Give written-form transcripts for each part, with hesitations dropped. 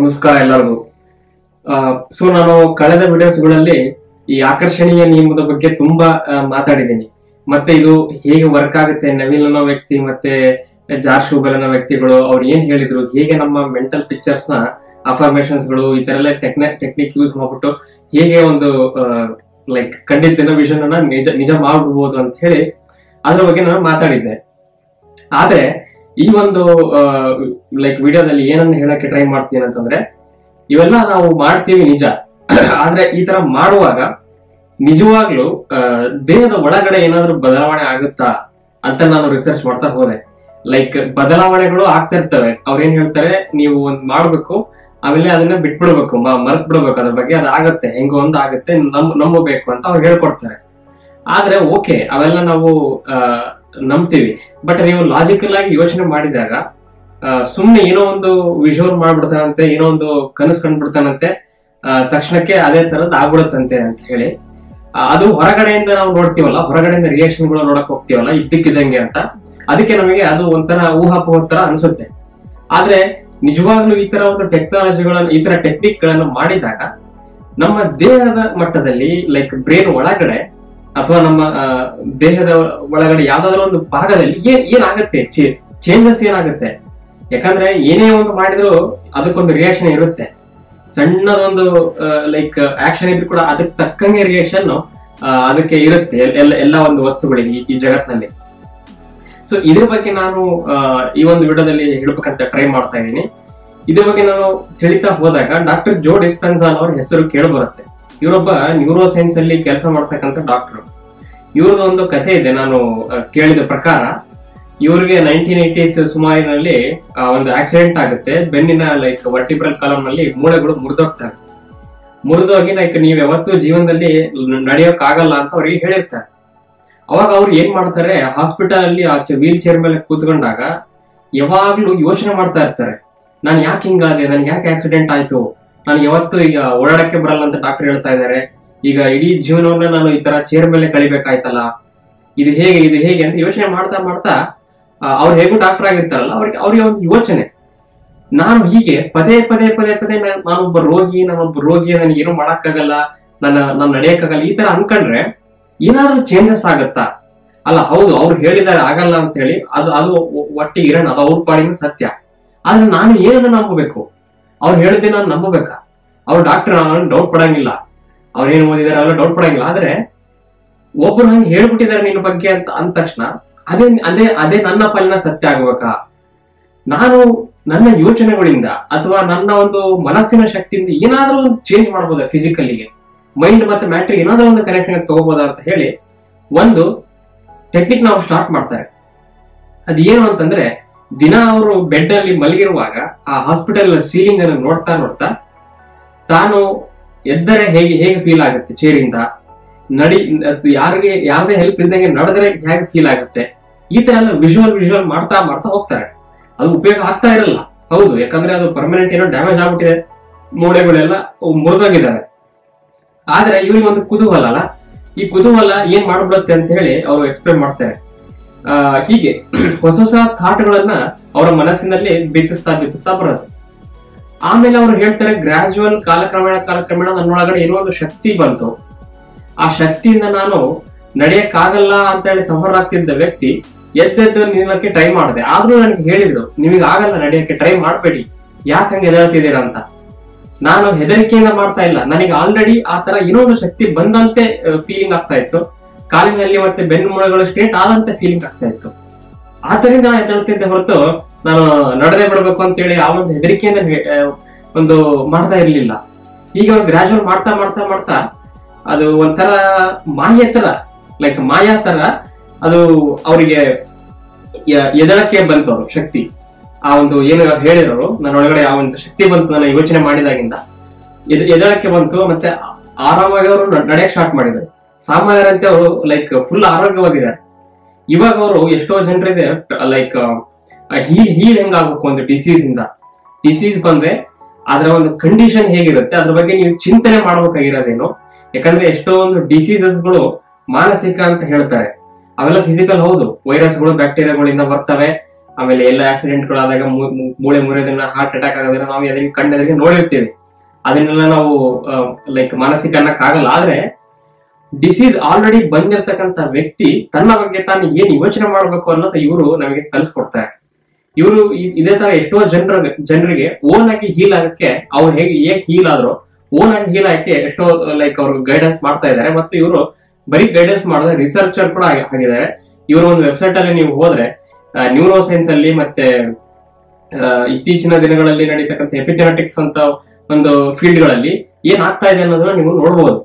ನಮಸ್ಕಾರ ಎಲ್ಲರಿಗೂ. ಸೊ ನಾನು ಕಳೆದ ವಿಡಿಯೋಸ್ಗಳಲ್ಲಿ ಈ ಆಕರ್ಷಣೀಯ ನಿಯಮದ ಬಗ್ಗೆ ತುಂಬಾ ಮಾತಾಡಿದ್ದೀನಿ. ಮತ್ತೆ ಇದು ಹೇಗೆ ವರ್ಕ್ ಆಗುತ್ತೆ, ನವೀನ್ ಅನ್ನೋ ವ್ಯಕ್ತಿ ಮತ್ತೆ ಜಾರ್ಜ್ ಶೂಬೆಲ್ ಅನ್ನೋ ವ್ಯಕ್ತಿಗಳು ಅವ್ರು ಏನ್ ಹೇಳಿದ್ರು, ಹೇಗೆ ನಮ್ಮ ಮೆಂಟಲ್ ಪಿಕ್ಚರ್ಸ್ ನ ಅಫರ್ಮೇಶನ್ಸ್ ಗಳು ಈ ತರ ಎಲ್ಲ ಟೆಕ್ನಿಕ್ ಯೂಸ್ ಮಾಡ್ಬಿಟ್ಟು ಹೇಗೆ ಒಂದು ಲೈಕ್ ಖಂಡಿತ ವಿಷನ್ ಅನ್ನ ನಿಜ ಮಾಡಬಹುದು ಅಂತ ಹೇಳಿ ಅದ್ರ ಬಗ್ಗೆ ನಾನು ಮಾತಾಡಿದ್ದೆ. ಆದ್ರೆ ಈ ಒಂದು ಲೈಕ್ ವಿಡಿಯೋದಲ್ಲಿ ಏನನ್ನ ಹೇಳಕ್ಕೆ ಟ್ರೈ ಮಾಡ್ತೀನಿ ಅಂತಂದ್ರೆ, ಇವೆಲ್ಲ ನಾವು ಮಾಡ್ತೀವಿ ನಿಜ, ಆದ್ರೆ ಈ ತರ ಮಾಡುವಾಗ ನಿಜವಾಗ್ಲೂ ದೇಹದ ಒಳಗಡೆ ಏನಾದ್ರೂ ಬದಲಾವಣೆ ಆಗುತ್ತಾ ಅಂತ ನಾನು ರಿಸರ್ಚ್ ಮಾಡ್ತಾ ಹೋದೆ. ಲೈಕ್ ಬದಲಾವಣೆಗಳು ಆಗ್ತಾ ಇರ್ತವೆ. ಅವ್ರೇನ್ ಹೇಳ್ತಾರೆ, ನೀವು ಒಂದ್ ಮಾಡ್ಬೇಕು, ಆಮೇಲೆ ಅದನ್ನ ಬಿಟ್ಬಿಡ್ಬೇಕು, ಮರ್ತ್ ಬಿಡ್ಬೇಕು, ಅದ್ರ ಬಗ್ಗೆ ಅದಾಗತ್ತೆ, ಹೆಂಗೋ ಒಂದ್ ಆಗುತ್ತೆ, ನಂಬಬೇಕು ಅಂತ ಅವ್ರು ಹೇಳ್ಕೊಡ್ತಾರೆ. ಆದ್ರೆ ಓಕೆ, ಅವೆಲ್ಲ ನಾವು ನಂಬ್ತೀವಿ. ಬಟ್ ನೀವು ಲಾಜಿಕಲ್ ಆಗಿ ಯೋಚನೆ ಮಾಡಿದಾಗ ಸುಮ್ನೆ ಏನೋ ಒಂದು ವಿಜುವಲ್ ಮಾಡ್ಬಿಡ್ತಾನಂತೆ, ಏನೋ ಒಂದು ಕನಸು ಕಂಡ್ಬಿಡ್ತಾನಂತೆ, ತಕ್ಷಣಕ್ಕೆ ಅದೇ ತರದ್ ಆಗ್ಬಿಡುತ್ತಂತೆ ಅಂತ ಹೇಳಿ ಅದು ಹೊರಗಡೆಯಿಂದ ನಾವು ನೋಡ್ತೀವಲ್ಲ, ಹೊರಗಡೆಯಿಂದ ರಿಯಾಕ್ಷನ್ ಗಳು ನೋಡಕ್ ಹೋಗ್ತೀವಲ್ಲ ಇದ್ದಕ್ಕಿದ್ದಂಗೆ ಅಂತ, ಅದಕ್ಕೆ ನಮಗೆ ಅದು ಒಂಥರ ಊಹಾಪೋಹ ತರ ಅನ್ಸುತ್ತೆ. ಆದ್ರೆ ನಿಜವಾಗ್ಲೂ ಈ ತರ ಒಂದು ಟೆಕ್ನಾಲಜಿಗಳನ್ನ, ಈ ತರ ಟೆಕ್ನಿಕ್ ಗಳನ್ನ ಮಾಡಿದಾಗ ನಮ್ಮ ದೇಹದ ಮಟ್ಟದಲ್ಲಿ ಲೈಕ್ ಬ್ರೈನ್ ಒಳಗಡೆ ಅಥವಾ ನಮ್ಮ ದೇಹದ ಒಳಗಡೆ ಯಾವ್ದಾದ್ರು ಒಂದು ಭಾಗದಲ್ಲಿ ಏನಾಗುತ್ತೆ, ಚೇಂಜಸ್ ಏನಾಗುತ್ತೆ. ಯಾಕಂದ್ರೆ ಏನೇ ಒಂದು ಮಾಡಿದ್ರು ಅದಕ್ಕೊಂದು ರಿಯಾಕ್ಷನ್ ಇರುತ್ತೆ. ಸಣ್ಣದೊಂದು ಲೈಕ್ ಆಕ್ಷನ್ ಇದ್ರು ಕೂಡ ಅದಕ್ಕೆ ತಕ್ಕಂಗೆ ರಿಯಾಕ್ಷನ್ ಅದಕ್ಕೆ ಇರುತ್ತೆ ಎಲ್ಲ ಒಂದು ವಸ್ತುಗಳಿಗೆ ಈ ಜಗತ್ತಿನಲ್ಲಿ. ಸೊ ಇದ್ರ ಬಗ್ಗೆ ನಾನು ಈ ಒಂದು ವಿಡಿಯೋದಲ್ಲಿ ಹೇಳ್ಬೇಕಂತ ಟ್ರೈ ಮಾಡ್ತಾ ಇದ್ದೀನಿ. ಇದ್ರ ಬಗ್ಗೆ ನಾನು ತಿಳಿತಾ ಹೋದಾಗ ಡಾಕ್ಟರ್ ಜೋ ಡಿಸ್ಪೆನ್ಸಾ ಅವ್ರ ಹೆಸರು ಕೇಳಬರುತ್ತೆ. ಇವರೊಬ್ಬ ನ್ಯೂರೋ ಸೈನ್ಸ್ ಅಲ್ಲಿ ಕೆಲಸ ಮಾಡ್ತಕ್ಕಂಥ ಡಾಕ್ಟರ್. ಇವ್ರದ್ದು ಒಂದು ಕಥೆ ಇದೆ, ನಾನು ಕೇಳಿದ ಪ್ರಕಾರ. ಇವ್ರಿಗೆ 1980s ಸುಮಾರಿನಲ್ಲಿ ಒಂದು ಆಕ್ಸಿಡೆಂಟ್ ಆಗುತ್ತೆ. ಬೆನ್ನಿನ ಲೈಕ್ ವರ್ಟಿಬ್ರಲ್ ಕಾಲಮ್ ನಲ್ಲಿ ಮೂಳೆಗಳು ಮುರಿದೋಗ್ತವೆ. ಮುರಿದೋಗಿ ಲೈಕ್ ನೀವ್ ಯಾವತ್ತೂ ಜೀವನದಲ್ಲಿ ನಡೆಯೋಕ್ ಆಗಲ್ಲ ಅಂತ ಅವ್ರಿಗೆ ಹೇಳಿರ್ತಾರೆ. ಅವಾಗ ಅವ್ರು ಏನ್ ಮಾಡ್ತಾರೆ, ಹಾಸ್ಪಿಟಲ್ ಅಲ್ಲಿ ಆಚೆ ವೀಲ್ ಚೇರ್ ಮೇಲೆ ಕೂತ್ಕೊಂಡಾಗ ಯಾವಾಗ್ಲೂ ಯೋಚನೆ ಮಾಡ್ತಾ ಇರ್ತಾರೆ, ನಾನು ಯಾಕೆ ಹಿಂಗಾದೆ, ನನ್ಗೆ ಯಾಕೆ ಆಕ್ಸಿಡೆಂಟ್ ಆಯ್ತು, ನಾನು ಯಾವತ್ತು ಈಗ ಓಡಾಡಕ್ಕೆ ಬರಲ್ಲ ಅಂತ ಡಾಕ್ಟರ್ ಹೇಳ್ತಾ ಇದ್ದಾರೆ, ಈಗ ಇಡೀ ಜೀವನವನ್ನ ನಾನು ಈ ತರ ಚೇರ್ ಮೇಲೆ ಕಳಿಬೇಕಾಯ್ತಲ್ಲ, ಇದು ಹೇಗೆ ಅಂತ ಯೋಚನೆ ಮಾಡ್ತಾ ಮಾಡ್ತಾ ಅವ್ರು ಹೇಗೂ ಡಾಕ್ಟರ್ ಆಗಿರ್ತಾರಲ್ಲ, ಅವ್ರಿಗೆ ಒಂದು ಯೋಚನೆ, ನಾನು ಹೀಗೆ ಪದೇ ನಾನೊಬ್ಬ ರೋಗಿ ನನಗೆ ಏನು ಮಾಡಕ್ಕಾಗಲ್ಲ, ನಾನು ನಡೆಯಕ್ಕಾಗಲ್ಲ ಈ ತರ ಅನ್ಕೊಂಡ್ರೆ ಏನಾದ್ರೂ ಚೇಂಜಸ್ ಆಗತ್ತಾ? ಅಲ್ಲ, ಹೌದು ಅವ್ರು ಹೇಳಿದಾರೆ ಆಗಲ್ಲ ಅಂತ ಹೇಳಿ ಅದು ಒಟ್ಟಿಗೆ ಇರೋಣ, ಅದು ಅವ್ರ ಪಾಡಿನ ಸತ್ಯ. ಆದ್ರೆ ನಾನು ಏನನ್ನ ನಂಬಬೇಕು? ಅವ್ರು ಹೇಳಿದ್ದೆ ನಾನು ನಂಬಬೇಕಾ? ಅವ್ರು ಡಾಕ್ಟರ್ ಡೌಟ್ ಪಡಂಗಿಲ್ಲ, ಅವ್ರೇನು ಓದಿದಾರೆ ಅವೆಲ್ಲ ಡೌಟ್ ಪಡಂಗಿಲ್ಲ. ಆದ್ರೆ ಒಬ್ರು ಹಂಗೆ ಹೇಳ್ಬಿಟ್ಟಿದ್ದಾರೆ ನಿನ್ನ ಬಗ್ಗೆ ಅಂತ ಅಂದ ತಕ್ಷಣ ಅದೇ ನನ್ನ ಪಾಲಿನ ಸತ್ಯ ಆಗ್ಬೇಕಾ? ನಾನು ನನ್ನ ಯೋಚನೆಗಳಿಂದ ಅಥವಾ ನನ್ನ ಒಂದು ಮನಸ್ಸಿನ ಶಕ್ತಿಯಿಂದ ಏನಾದ್ರೂ ಒಂದು ಚೇಂಜ್ ಮಾಡಬಹುದಾ? ಫಿಸಿಕಲಿಗೆ ಮೈಂಡ್ ಮತ್ತೆ ಮ್ಯಾಟ್ರಿ ಏನಾದ್ರೂ ಒಂದು ಕನೆಕ್ಷನ್ ತಗೋಬಹುದಾ ಅಂತ ಹೇಳಿ ಒಂದು ಟೆಕ್ನಿಕ್ ನಾವು ಸ್ಟಾರ್ಟ್ ಮಾಡ್ತಾರೆ. ಅದೇನು ಅಂತಂದ್ರೆ, ದಿನ ಅವರು ಬೆಡ್ ಅಲ್ಲಿ ಮಲಗಿರುವಾಗ ಆ ಹಾಸ್ಪಿಟಲ್ ಸೀಲಿಂಗ್ ಅನ್ನು ನೋಡ್ತಾ ತಾನು ಎದ್ದರೆ ಹೇಗೆ ಫೀಲ್ ಆಗುತ್ತೆ, ಚೇರಿಂದ ಯಾರದೇ ಹೆಲ್ಪ್ ಇಲ್ದಂಗೆ ನಡೆದ್ರೆ ಹೇಗೆ ಫೀಲ್ ಆಗುತ್ತೆ, ಈ ತರ ಎಲ್ಲ ವಿಜುವಲ್ ಮಾಡ್ತಾ ಹೋಗ್ತಾರೆ. ಅದು ಉಪಯೋಗ ಆಗ್ತಾ ಇರಲ್ಲ, ಹೌದು, ಯಾಕಂದ್ರೆ ಅದು ಪರ್ಮನೆಂಟ್ ಏನೋ ಡ್ಯಾಮೇಜ್ ಆಗ್ಬಿಟ್ಟಿದೆ, ಮೂಳೆಗಳೆಲ್ಲ ಮುರಿದೋಗಿದ್ದಾವೆ. ಆದ್ರೆ ಇವ್ರಿಗೆ ಒಂದು ಕುತೂಹಲ ಅಲ್ಲ, ಈ ಕುತೂಹಲ ಏನ್ ಮಾಡ್ಬಿಡುತ್ತೆ ಅಂತ ಹೇಳಿ ಅವರು ಎಕ್ಸ್ಪ್ಲೇನ್ ಮಾಡ್ತಾರೆ. ಹೀಗೆ ಹೊಸ ಥಾಟ್ಗಳನ್ನ ಅವರ ಮನಸ್ಸಿನಲ್ಲಿ ಬಿತ್ತಿಸ್ತಾ ಬರೋದು. ಆಮೇಲೆ ಅವ್ರು ಹೇಳ್ತಾರೆ, ಗ್ರಾಜುವಲ್ ಕಾಲಕ್ರಮೇಣ ನನ್ನೊಳಗಡೆ ಏನೋ ಒಂದು ಶಕ್ತಿ ಬಂತು. ಆ ಶಕ್ತಿಯಿಂದ ನಾನು ನಡೆಯಕ್ಕಾಗಲ್ಲ ಅಂತ ಹೇಳಿ ಸಫರ್ ಆಗ್ತಿದ್ದ ವ್ಯಕ್ತಿ ಎದ್ದು ನಿಲ್ಲಕ್ಕೆ ಟ್ರೈ ಮಾಡಿದೆ. ಆದ್ರೂ ನನಗೆ ಹೇಳಿದ್ರು, ನಿಮಗೆ ಆಗಲ್ಲ ನಡೆಯಕ್ಕೆ, ಟ್ರೈ ಮಾಡ್ಬೇಡಿ, ಯಾಕೆ ಹಂಗೆ ಎದುರ್ತಿದ್ದೀರಾ ಅಂತ. ನಾನು ಹೆದರಿಕೆಯಿಂದ ಮಾಡ್ತಾ ಇಲ್ಲ, ನನಗೆ ಆಲ್ರೆಡಿ ಆ ತರ ಏನೋ ಒಂದು ಶಕ್ತಿ ಬಂದಂತೆ ಫೀಲಿಂಗ್ ಆಗ್ತಾ ಇತ್ತು, ಕಾಲಿನಲ್ಲಿ ಮತ್ತೆ ಬೆನ್ನು ಮೂಳೆಗಳು ಸ್ಟ್ರೇಟ್ ಆದಂತೆ ಫೀಲಿಂಗ್ ಆಗ್ತಾ ಇತ್ತು. ಆದ್ರಿಂದ ನಾನು ಎದ್ದೇಳ್ತಿದ್ದೆ ಹೊರತು ನಾನು ನಡೆದೇ ಬಿಡ್ಬೇಕು ಅಂತ ಹೇಳಿ ಆ ಒಂದು ಹೆದರಿಕೆಯಿಂದ ಒಂದು ಮಾಡ್ತಾ ಇರ್ಲಿಲ್ಲ. ಈಗ ಅವ್ರು ಗ್ರಾಜುವಲ್ ಮಾಡ್ತಾ ಅದು ಒಂಥರ ಮಾಯಾ ತರ ಅದು ಅವರಿಗೆ ಎದಳಕ್ಕೆ ಬಂತು, ಅವರು ಶಕ್ತಿ. ಆ ಒಂದು ಏನು ಹೇಳಿರೋರು, ನನ್ನ ಒಳಗಡೆ ಆ ಒಂದು ಶಕ್ತಿ ಬಂತು, ನನ್ನ ಯೋಚನೆ ಮಾಡಿದಾಗಿಂದ ಎದಳಕ್ಕೆ ಬಂತು. ಮತ್ತೆ ಆರಾಮಾಗಿ ಅವರು ನಡೆಯಕ್ ಸ್ಟಾರ್ಟ್ ಮಾಡಿದ್ರು. ಸಾಮಾನ್ಯರಂತೆ ಅವರು ಲೈಕ್ ಫುಲ್ ಆರೋಗ್ಯವಾಗಿದ್ದಾರೆ. ಇವಾಗ ಅವರು ಎಷ್ಟೋ ಜನರಿಗೆ ಲೈಕ್ ಹೀಲ್ ಹೆಂಗಾಗಬೇಕು ಒಂದು ಡಿಸೀಸ್ ಬಂದ್ರೆ ಅದರ ಒಂದು ಕಂಡೀಷನ್ ಹೇಗಿರುತ್ತೆ ಅದ್ರ ಬಗ್ಗೆ ನೀವು ಚಿಂತನೆ ಮಾಡ್ಬೇಕಾಗಿರೋದೇನು. ಯಾಕಂದ್ರೆ ಎಷ್ಟೋ ಒಂದು ಡಿಸೀಸಸ್ಗಳು ಮಾನಸಿಕ ಅಂತ ಹೇಳ್ತಾರೆ, ಅವೆಲ್ಲ ಫಿಸಿಕಲ್ ಹೌದು, ವೈರಸ್ಗಳು ಬ್ಯಾಕ್ಟೀರಿಯಾಗಳಿಂದ ಬರ್ತವೆ, ಆಮೇಲೆ ಎಲ್ಲ ಆಕ್ಸಿಡೆಂಟ್ಗಳಾದಾಗ ಮೂಳೆ ಮುರಿಯೋದನ್ನ, ಹಾರ್ಟ್ ಅಟ್ಯಾಕ್ ಆಗೋದನ್ನ ನಾವು ಅದನ್ನ ಕಣ್ಣೆದುರಿಗೆ ನೋಡಿರ್ತೀವಿ. ಅದನ್ನೆಲ್ಲ ನಾವು ಲೈಕ್ ಮಾನಸಿಕ ಅನ್ನಕ್ಕಾಗಲ್ಲ. ಆದ್ರೆ ಡಿಸೀಸ್ ಆಲ್ರೆಡಿ ಬಂದಿರತಕ್ಕಂತ ವ್ಯಕ್ತಿ ತನ್ನ ಬಗ್ಗೆ ತಾನು ಏನ್ ಯೋಚನೆ ಮಾಡ್ಬೇಕು ಅನ್ನೋದು ಇವರು ನಮಗೆ ಕಲಿಸ್ಕೊಡ್ತಾರೆ. ಇವರು ಇದೇ ತರ ಎಷ್ಟೋ ಜನರಿಗೆ ಓನ್ ಆಗಿ ಹೀಲ್ ಆಗಕ್ಕೆ, ಅವ್ರು ಹೇಗೆ ಹೀಲ್ ಆದ್ರು ಓನ್ ಆಗಿ ಹೀಲ್ ಆಗಕ್ಕೆ ಎಷ್ಟೋ ಲೈಕ್ ಅವ್ರು ಗೈಡೆನ್ಸ್ ಮಾಡ್ತಾ ಇದ್ದಾರೆ. ಮತ್ತು ಇವರು ಬರೀ ಗೈಡೆನ್ಸ್ ಮಾಡಿದ್ರೆ ರಿಸರ್ಚರ್ ಕೂಡ ಆಗಿದ್ದಾರೆ. ಇವರು ಒಂದು ವೆಬ್ಸೈಟ್ ಅಲ್ಲಿ ನೀವು ಹೋದ್ರೆ ನ್ಯೂರೋ ಸೈನ್ಸ್ ಅಲ್ಲಿ ಮತ್ತೆ ಇತ್ತೀಚಿನ ದಿನಗಳಲ್ಲಿ ನಡೀತಕ್ಕಂಥ ಎಪಿಜೆನೆಟಿಕ್ಸ್ ಅಂತ ಒಂದು ಫೀಲ್ಡ್ ಗಳಲ್ಲಿ ಏನ್ ಆಗ್ತಾ ಇದೆ ಅನ್ನೋದನ್ನ ನೀವು ನೋಡ್ಬೋದು.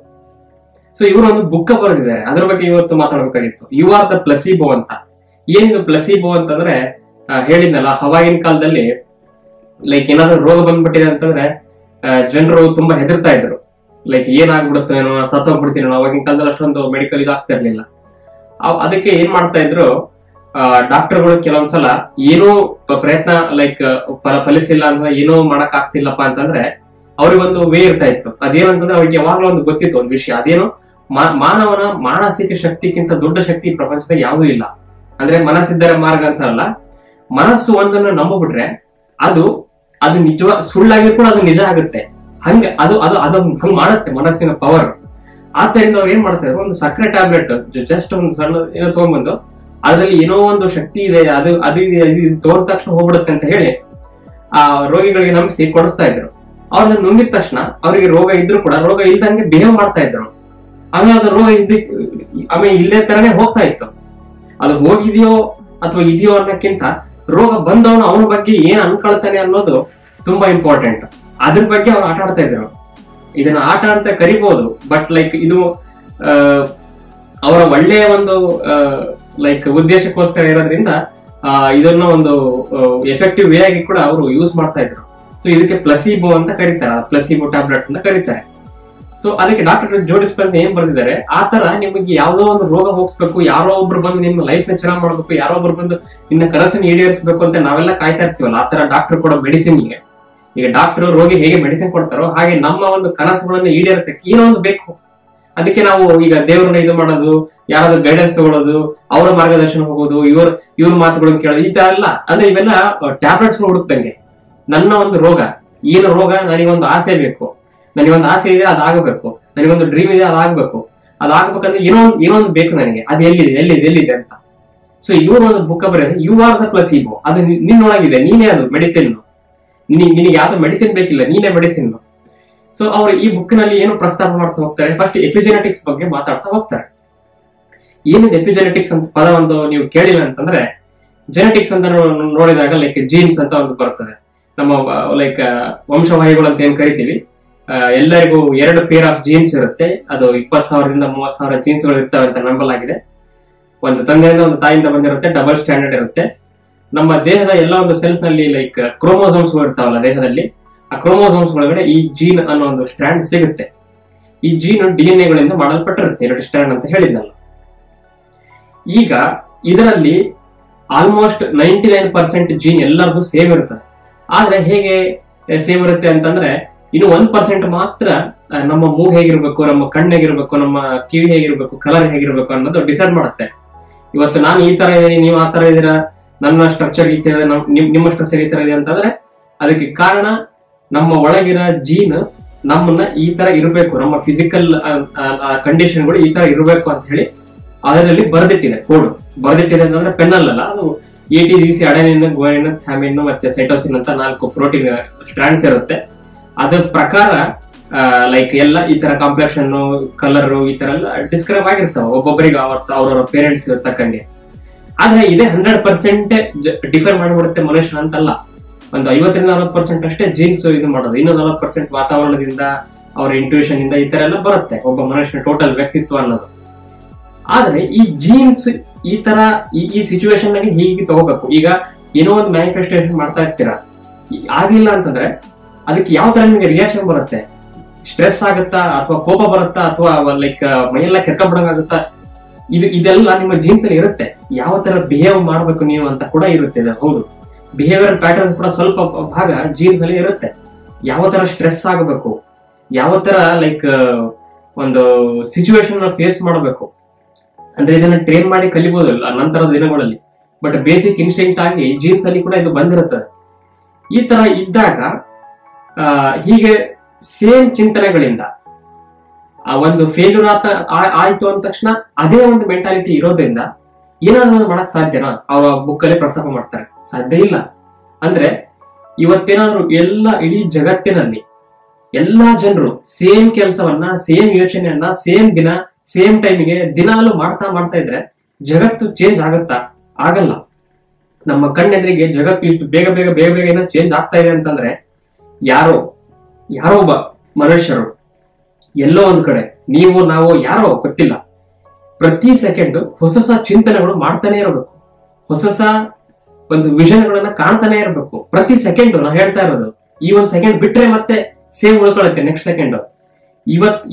ಸೊ ಇವರು ಒಂದು ಬುಕ್ ಬರೆದಿದ್ದಾರೆ, ಅದ್ರ ಬಗ್ಗೆ ಇವತ್ತು ಮಾತಾಡಬೇಕಾಗಿತ್ತು. ಯು ಆರ್ ದ ಪ್ಲಸಿಬೋ ಅಂತ. ಏನಿದು ಪ್ಲಸಿಬೋ ಅಂತಂದ್ರೆ, ಹೇಳಿದ್ನಲ್ಲ ಅವಾಗಿನ ಕಾಲದಲ್ಲಿ ಲೈಕ್ ಏನಾದ್ರು ರೋಗ ಬಂದ್ಬಿಟ್ಟಿದೆ ಅಂತಂದ್ರೆ ಜನರು ತುಂಬಾ ಹೆದರ್ತಾ ಇದ್ರು. ಲೈಕ್ ಏನಾಗ್ಬಿಡುತ್ತೇನೋ, ಸತ್ತೋಗ್ಬಿಡ್ತೀನೋ. ಅವಾಗಿನ ಕಾಲದಲ್ಲಿ ಅಷ್ಟೊಂದು ಮೆಡಿಕಲ್ ಇದಾಗ್ತಾ ಇರ್ಲಿಲ್ಲ. ಅದಕ್ಕೆ ಏನ್ ಮಾಡ್ತಾ ಇದ್ರು, ಡಾಕ್ಟರ್ಗಳು ಕೆಲವೊಂದ್ಸಲ ಏನೋ ಪ್ರಯತ್ನ ಲೈಕ್ ಫಲಿಸಿಲ್ಲ ಅಂತ ಏನೋ ಮಾಡಕ್ ಆಗ್ತಿಲ್ಲಪ್ಪ ಅಂತಂದ್ರೆ ಅವ್ರಿಗೊಂದು ವೇ ಇರ್ತಾ ಇತ್ತು. ಅದೇನಂತಂದ್ರೆ ಅವ್ರಿಗೆ ಯಾವಾಗ್ಲೂ ಒಂದು ಗೊತ್ತಿತ್ತು ಒಂದು ವಿಷಯ, ಅದೇನು ಮಾನವನ ಮಾನಸಿಕ ಶಕ್ತಿಗಿಂತ ದೊಡ್ಡ ಶಕ್ತಿ ಪ್ರಪಂಚದಾಗ ಯಾವುದೂ ಇಲ್ಲ. ಅಂದ್ರೆ ಮನಸ್ಸಿದ್ದರೆ ಮಾರ್ಗ ಅಂತ ಅಲ್ಲ, ಮನಸ್ಸು ಒಂದನ್ನು ನಂಬಿಬಿಟ್ರೆ ಅದು ನಿಜವಾಗ ಸುಳ್ಳಾಗಿರ್ಕೊಂಡು ಅದು ನಿಜ ಆಗುತ್ತೆ. ಹಂಗ ಅದು ಅದು ಅದು ಹಂಗ್ ಮಾಡುತ್ತೆ ಮನಸ್ಸಿನ ಪವರ್. ಆದ್ದರಿಂದ ಅವ್ರು ಏನ್ ಮಾಡ್ತಾ ಇದ್ರು, ಒಂದು ಸಕ್ಕರೆ ಟ್ಯಾಬ್ಲೆಟ್ ಜಸ್ಟ್ ಒಂದು ಸಣ್ಣ ಏನೋ ತಗೊಂಡ್ಬಂದು ಅದ್ರಲ್ಲಿ ಏನೋ ಒಂದು ಶಕ್ತಿ ಇದೆ, ಅದು ತಗೊಂಡ ತಕ್ಷಣ ಹೋಗ್ಬಿಡುತ್ತೆ ಅಂತ ಹೇಳಿ ಆ ರೋಗಿಗಳಿಗೆ ನಂಬಿಸಿ ಕೊಡಿಸ್ತಾ ಇದ್ರು. ಅವ್ರನ್ನ ನುಂಗಿದ ತಕ್ಷಣ ಅವ್ರಿಗೆ ರೋಗ ಇದ್ರು ಕೂಡ ರೋಗ ಇಲ್ದಂಗೆ ಬಿಹೇವ್ ಮಾಡ್ತಾ ಇದ್ರು. ಆಮೇಲೆ ಅದು ರೋಗ ಆಮೇಲೆ ಇಲ್ಲೇ ತರನೇ ಹೋಗ್ತಾ ಇತ್ತು. ಅದು ಹೋಗಿದೆಯೋ ಅಥವಾ ಇದೆಯೋ ಅನ್ನೋಕ್ಕಿಂತ ರೋಗ ಬಂದವನು ಅವನ ಬಗ್ಗೆ ಏನ್ ಅನ್ಕೊಳ್ತಾನೆ ಅನ್ನೋದು ತುಂಬಾ ಇಂಪಾರ್ಟೆಂಟ್. ಅದ್ರ ಬಗ್ಗೆ ಅವ್ರು ಆಟ ಆಡ್ತಾ ಇದ್ರು. ಇದನ್ನ ಆಟ ಅಂತ ಕರಿಬಹುದು, ಬಟ್ ಲೈಕ್ ಇದು ಅವರ ಒಳ್ಳೆಯ ಒಂದು ಲೈಕ್ ಉದ್ದೇಶಕ್ಕೋಸ್ಕರ ಇರೋದ್ರಿಂದ ಇದನ್ನ ಒಂದು ಎಫೆಕ್ಟಿವ್ ವೇ ಆಗಿ ಕೂಡ ಅವರು ಯೂಸ್ ಮಾಡ್ತಾ ಇದ್ರು. ಸೊ ಇದಕ್ಕೆ ಪ್ಲಸಿಬೋ ಅಂತ ಕರೀತಾರೆ, ಪ್ಲಸಿಬೋ ಟ್ಯಾಬ್ಲೆಟ್ ಅಂತ ಕರೀತಾರೆ. ಸೊ ಅದಕ್ಕೆ ಡಾಕ್ಟರ್ ಜೋ ಡಿಸ್ಪೆನ್ಸಾ ಏನ್ ಬರ್ತಿದ್ದಾರೆ, ಆ ತರ ನಿಮಗೆ ಯಾವ್ದೋ ಒಂದು ರೋಗ ಹೋಗಿಸ್ಬೇಕು, ಯಾರೋ ಒಬ್ರು ಬಂದು ನಿಮ್ಮ ಲೈಫ್ ನ ಚೆನ್ನಾಗಿ ಮಾಡ್ಬೇಕು, ಯಾರೋ ಒಬ್ರು ಬಂದು ನಿನ್ನ ಕನಸನ್ನು ಈಡೇರಿಸಬೇಕು ಅಂತ ನಾವೆಲ್ಲ ಕಾಯ್ತಾ ಇರ್ತೀವಲ್ಲ, ಆ ತರ ಡಾಕ್ಟರ್ ಕೊಡೋ ಮೆಡಿಸಿನ್ಗೆ. ಈಗ ಡಾಕ್ಟರ್ ರೋಗಿ ಹೇಗೆ ಮೆಡಿಸಿನ್ ಕೊಡ್ತಾರೋ ಹಾಗೆ ನಮ್ಮ ಒಂದು ಕನಸುಗಳನ್ನ ಈಡೇರಿಸಕ್ಕೆ ಏನೋ ಒಂದು ಬೇಕು. ಅದಕ್ಕೆ ನಾವು ಈಗ ದೇವ್ರನ್ನ ಇದು ಮಾಡೋದು, ಯಾರಾದ್ರೂ ಗೈಡೆನ್ಸ್ ತಗೊಳ್ಳೋದು, ಅವರ ಮಾರ್ಗದರ್ಶನ ಹೋಗೋದು, ಇವ್ರ ಮಾತುಗಳನ್ನ ಕೇಳೋದು, ಈ ತರ ಎಲ್ಲ ಅಂದ್ರೆ ಇವೆಲ್ಲ ಟ್ಯಾಬ್ಲೆಟ್ಸ್ ಹುಡುಕ್ತಂಗೆ. ನನ್ನ ಒಂದು ರೋಗ ಏನು ರೋಗ, ನನಗೊಂದು ಆಸೆ ಬೇಕು, ನನಗೊಂದು ಆಸೆ ಇದೆ ಅದಾಗಬೇಕು, ನನಗೊಂದು ಡ್ರೀಮ್ ಇದೆ ಅದಾಗಬೇಕು, ಅದಾಗ್ಬೇಕಂದ್ರೆ ಏನೋ ಒಂದು ಬೇಕು ನನಗೆ, ಅದು ಎಲ್ಲಿದೆ ಅಂತ. ಸೊ ಇವರು ಒಂದು ಬುಕ್ ಬರೆಯೋದು ಯು ಆರ್ ದ ಪ್ಲಸಿಬೋ. ಅದು ನಿನ್ನೊಳಗಿದೆ, ನೀನೇ ಅದು ಮೆಡಿಸಿನ್. ನಿನಗೆ ಯಾವ್ದು ಮೆಡಿಸಿನ್ ಬೇಕಿಲ್ಲ, ನೀನೇ ಮೆಡಿಸಿನ್. ಸೊ ಅವರು ಈ ಬುಕ್ ನಲ್ಲಿ ಏನು ಪ್ರಸ್ತಾಪ ಮಾಡ್ತಾ ಹೋಗ್ತಾರೆ, ಫಸ್ಟ್ ಎಪಿಜೆನೆಟಿಕ್ಸ್ ಬಗ್ಗೆ ಮಾತಾಡ್ತಾ ಹೋಗ್ತಾರೆ. ಏನಿದೆ ಎಪಿಜೆನೆಟಿಕ್ಸ್ ಅಂತ ಪದ ಒಂದು ನೀವು ಕೇಳಿಲ್ಲ ಅಂತಂದ್ರೆ, ಜೆನೆಟಿಕ್ಸ್ ಅಂತ ನೋಡಿದಾಗ ಲೈಕ್ ಜೀನ್ಸ್ ಅಂತ ಒಂದು ಬರ್ತದೆ. ನಮ್ಮ ಲೈಕ್ ವಂಶವಾಹಿಗಳು ಅಂತ ಏನ್ ಕರಿತೀವಿ, ಎಲ್ಲರಿಗೂ 2 ಪೇರ್ ಆಫ್ ಜೀನ್ಸ್ ಇರುತ್ತೆ. ಅದು 20,000ದಿಂದ 30,000 ಜೀನ್ಸ್ ಗಳು ಇರ್ತವೆ ಅಂತ ನಂಬಲಾಗಿದೆ. ಒಂದು ತಂದೆಯಿಂದ ಒಂದು ತಾಯಿಯಿಂದ ಬಂದಿರುತ್ತೆ, ಡಬಲ್ ಸ್ಟ್ಯಾಂಡರ್ಡ್ ಇರುತ್ತೆ. ನಮ್ಮ ದೇಹದ ಎಲ್ಲ ಒಂದು ಸೆಲ್ಸ್ ನಲ್ಲಿ ಲೈಕ್ ಕ್ರೋಮೋಸೋಮ್ಸ್ ಇರ್ತಾವಲ್ಲ ದೇಹದಲ್ಲಿ, ಆ ಕ್ರೋಮೋಸೋಮ್ಸ್ ಒಳಗಡೆ ಈ ಜೀನ್ ಅನ್ನೋ ಒಂದು ಸ್ಟ್ರಾಂಡ್ ಸಿಗುತ್ತೆ. ಈ ಜೀನ್ DNA ಗಳಿಂದ ಮಾಡಲ್ಪಟ್ಟಿರುತ್ತೆ, 2 ಸ್ಟ್ರಾಂಡ್ ಅಂತ ಹೇಳಿದ್ನಲ್ಲ. ಈಗ ಇದರಲ್ಲಿ ಆಲ್ಮೋಸ್ಟ್ 99% ಜೀನ್ ಎಲ್ಲರಿಗೂ ಸೇಮ್ ಇರ್ತದೆ. ಆದ್ರೆ ಹೇಗೆ ಸೇಮ್ ಇರುತ್ತೆ ಅಂತಂದ್ರೆ, ಇನ್ನು 1% ಮಾತ್ರ ನಮ್ಮ ಮೂಗು ಹೇಗಿರ್ಬೇಕು, ನಮ್ಮ ಕಣ್ಣು ಹೇಗಿರ್ಬೇಕು, ನಮ್ಮ ಕಿವಿ ಹೇಗಿರ್ಬೇಕು, ಕಲರ್ ಹೇಗಿರ್ಬೇಕು ಅನ್ನೋದು ಡಿಸೈಡ್ ಮಾಡುತ್ತೆ. ಇವತ್ತು ನಾನು ಈ ತರ ಇದ್ದೀನಿ, ನೀವು ಆ ತರ ಇದೀರಾ, ನನ್ನ ಸ್ಟ್ರಕ್ಚರ್ ಈ ತರ, ನಿಮ್ಮ ಸ್ಟ್ರಕ್ಚರ್ ಈ ತರ ಇದೆ ಅಂತಂದ್ರೆ ಅದಕ್ಕೆ ಕಾರಣ ನಮ್ಮ ಒಳಗಿರೋ ಜೀನ್ ನಮ್ಮನ್ನ ಈ ತರ ಇರಬೇಕು, ನಮ್ಮ ಫಿಸಿಕಲ್ ಕಂಡೀಷನ್ಗಳು ಈ ತರ ಇರಬೇಕು ಅಂತ ಹೇಳಿ ಅದರಲ್ಲಿ ಬರೆದಿಟ್ಟಿದೆ. ಕೋಡ್ ಬರೆದಿಟ್ಟಿದೆ ಅಂತಂದ್ರೆ ಪೆನ್ನಲ್ ಅಲ್ಲ, ಅದು ATGC, ಅಡೆನಿನ್, ಗುವಾನಿನ್, ಥ್ಯಾಮಿನ್ ಮತ್ತೆ ಸೈಟೋಸಿನ್ ಅಂತ 4 ಪ್ರೋಟೀನ್ ಸ್ಟ್ರಾಂಡ್ಸ್ ಇರುತ್ತೆ. ಅದ್ರ ಪ್ರಕಾರ ಲೈಕ್ ಎಲ್ಲ ಈ ತರ ಕಾಂಪ್ಲೆಕ್ಷನ್, ಕಲರ್ ಈ ತರ ಎಲ್ಲ ಡಿಸ್ಕ್ರೈಬ್ ಆಗಿರ್ತಾವ ಒಬ್ಬೊಬ್ಬರಿಗೆ ಅವ್ರವ್ರ ಪೇರೆಂಟ್ಸ್ ತಕ್ಕಂಗೆ. ಆದ್ರೆ ಇದೇ 100% ಡಿಫೈನ್ ಮಾಡಿಬಿಡುತ್ತೆ ಮನುಷ್ಯ ಅಂತಲ್ಲ. ಒಂದು 50ರಿಂದ 60% ಅಷ್ಟೇ ಜೀನ್ಸ್ ಇದು ಮಾಡೋದು, ಇನ್ನು 40% ವಾತಾವರಣದಿಂದ, ಅವ್ರ ಇಂಟ್ಯೂಷನ್ ಇಂದ ಈ ತರ ಎಲ್ಲ ಬರುತ್ತೆ ಒಬ್ಬ ಮನುಷ್ಯನ ಟೋಟಲ್ ವ್ಯಕ್ತಿತ್ವ ಅನ್ನೋದು. ಆದ್ರೆ ಈ ಜೀನ್ಸ್ ಈ ತರ ಈ ಸಿಚುವೇಶನ್ ಆಗಿ ಹೀಗೆ ತಗೋಬೇಕು. ಈಗ ಏನೋ ಒಂದು ಮ್ಯಾನಿಫೆಸ್ಟೇಷನ್ ಮಾಡ್ತಾ ಇರ್ತೀರಾ, ಆಗಿಲ್ಲ ಅಂತಂದ್ರೆ ಅದಕ್ಕೆ ಯಾವ ತರ ನಿಮಗೆ ರಿಯಾಕ್ಷನ್ ಬರುತ್ತೆ, ಸ್ಟ್ರೆಸ್ ಆಗುತ್ತಾ ಅಥವಾ ಕೋಪ ಬರುತ್ತಾ ಅಥವಾ ಲೈಕ್ ಮೈಯೆಲ್ಲ ಕೆರ್ಕೊಂಡ್ಬಿಡಂಗಾಗುತ್ತಾ, ಇದೆಲ್ಲ ನಿಮ್ಮ ಜೀನ್ಸ್ ಅಲ್ಲಿ ಇರುತ್ತೆ. ಯಾವ ತರ ಬಿಹೇವ್ ಮಾಡ್ಬೇಕು ನೀವು ಅಂತ ಕೂಡ ಇರುತ್ತೆ. ಹೌದು, ಬಿಹೇವಿಯರ್ ಪ್ಯಾಟರ್ನ್ ಕೂಡ ಸ್ವಲ್ಪ ಭಾಗ ಜೀನ್ಸ್ ಅಲ್ಲಿ ಇರುತ್ತೆ. ಯಾವ ತರ ಸ್ಟ್ರೆಸ್ ಆಗಬೇಕು, ಯಾವ ತರ ಲೈಕ್ ಒಂದು ಸಿಚುವೇಶನ್ ಫೇಸ್ ಮಾಡಬೇಕು ಅಂದ್ರೆ ಇದನ್ನ ಟ್ರೈನ್ ಮಾಡಿ ಕಲಿಬಹುದಲ್ಲ ನಂತರದ ದಿನಗಳಲ್ಲಿ. ಬಟ್ ಬೇಸಿಕ್ ಇನ್ಸ್ಟಿಂಕ್ಟ್ ಆಗಿ ಜೀನ್ಸ್ ಅಲ್ಲಿ ಕೂಡ ಇದು ಬಂದಿರುತ್ತದೆ. ಈ ತರ ಇದ್ದಾಗ ಹೀಗೆ ಸೇಮ್ ಚಿಂತನೆಗಳಿಂದ ಒಂದು ಫೇಲ್ಯೂರ್ ಆಯ್ತು ಅಂದ ತಕ್ಷಣ ಅದೇ ಒಂದು ಮೆಂಟಾಲಿಟಿ ಇರೋದ್ರಿಂದ ಏನಾದ್ರು ಮಾಡಕ್ ಸಾಧ್ಯನಾ? ಅವರ ಬುಕ್ ಅಲ್ಲಿ ಪ್ರಸ್ತಾಪ ಮಾಡ್ತಾರೆ, ಸಾಧ್ಯ ಇಲ್ಲ. ಅಂದ್ರೆ ಇವತ್ತೇನಾದ್ರು ಇಡೀ ಜಗತ್ತಿನಲ್ಲಿ ಎಲ್ಲಾ ಜನರು ಸೇಮ್ ಕೆಲಸವನ್ನ, ಸೇಮ್ ಯೋಚನೆಯನ್ನ, ಸೇಮ್ ದಿನ, ಸೇಮ್ ಟೈಮಿಗೆ ದಿನಾಲು ಮಾಡ್ತಾ ಇದ್ರೆ ಜಗತ್ತು ಚೇಂಜ್ ಆಗುತ್ತಾ? ಆಗಲ್ಲ. ನಮ್ಮ ಕಣ್ಣೆದುರಿಗೆ ಜಗತ್ತು ಇಷ್ಟು ಬೇಗ ಏನೋ ಚೇಂಜ್ ಆಗ್ತಾ ಇದೆ ಅಂತಂದ್ರೆ ಯಾರೋ ಒಬ್ಬ ಮನುಷ್ಯರು ಎಲ್ಲೋ ಒಂದ್ ಕಡೆ, ನೀವು ನಾವು ಯಾರೋ ಗೊತ್ತಿಲ್ಲ, ಪ್ರತಿ ಸೆಕೆಂಡ್ ಹೊಸ ಚಿಂತನೆಗಳು ಮಾಡ್ತಾನೆ ಇರಬೇಕು, ಹೊಸ ಒಂದು ವಿಷನ್ಗಳನ್ನ ಕಾಣ್ತಾನೆ ಇರಬೇಕು ಪ್ರತಿ ಸೆಕೆಂಡ್. ನಾ ಹೇಳ್ತಾ ಇರೋದು ಈ ಒಂದ್ ಸೆಕೆಂಡ್ ಬಿಟ್ರೆ ಮತ್ತೆ ಸೇಮ್ ಉಳ್ಕೊಳತ್ತೆ ನೆಕ್ಸ್ಟ್ ಸೆಕೆಂಡ್.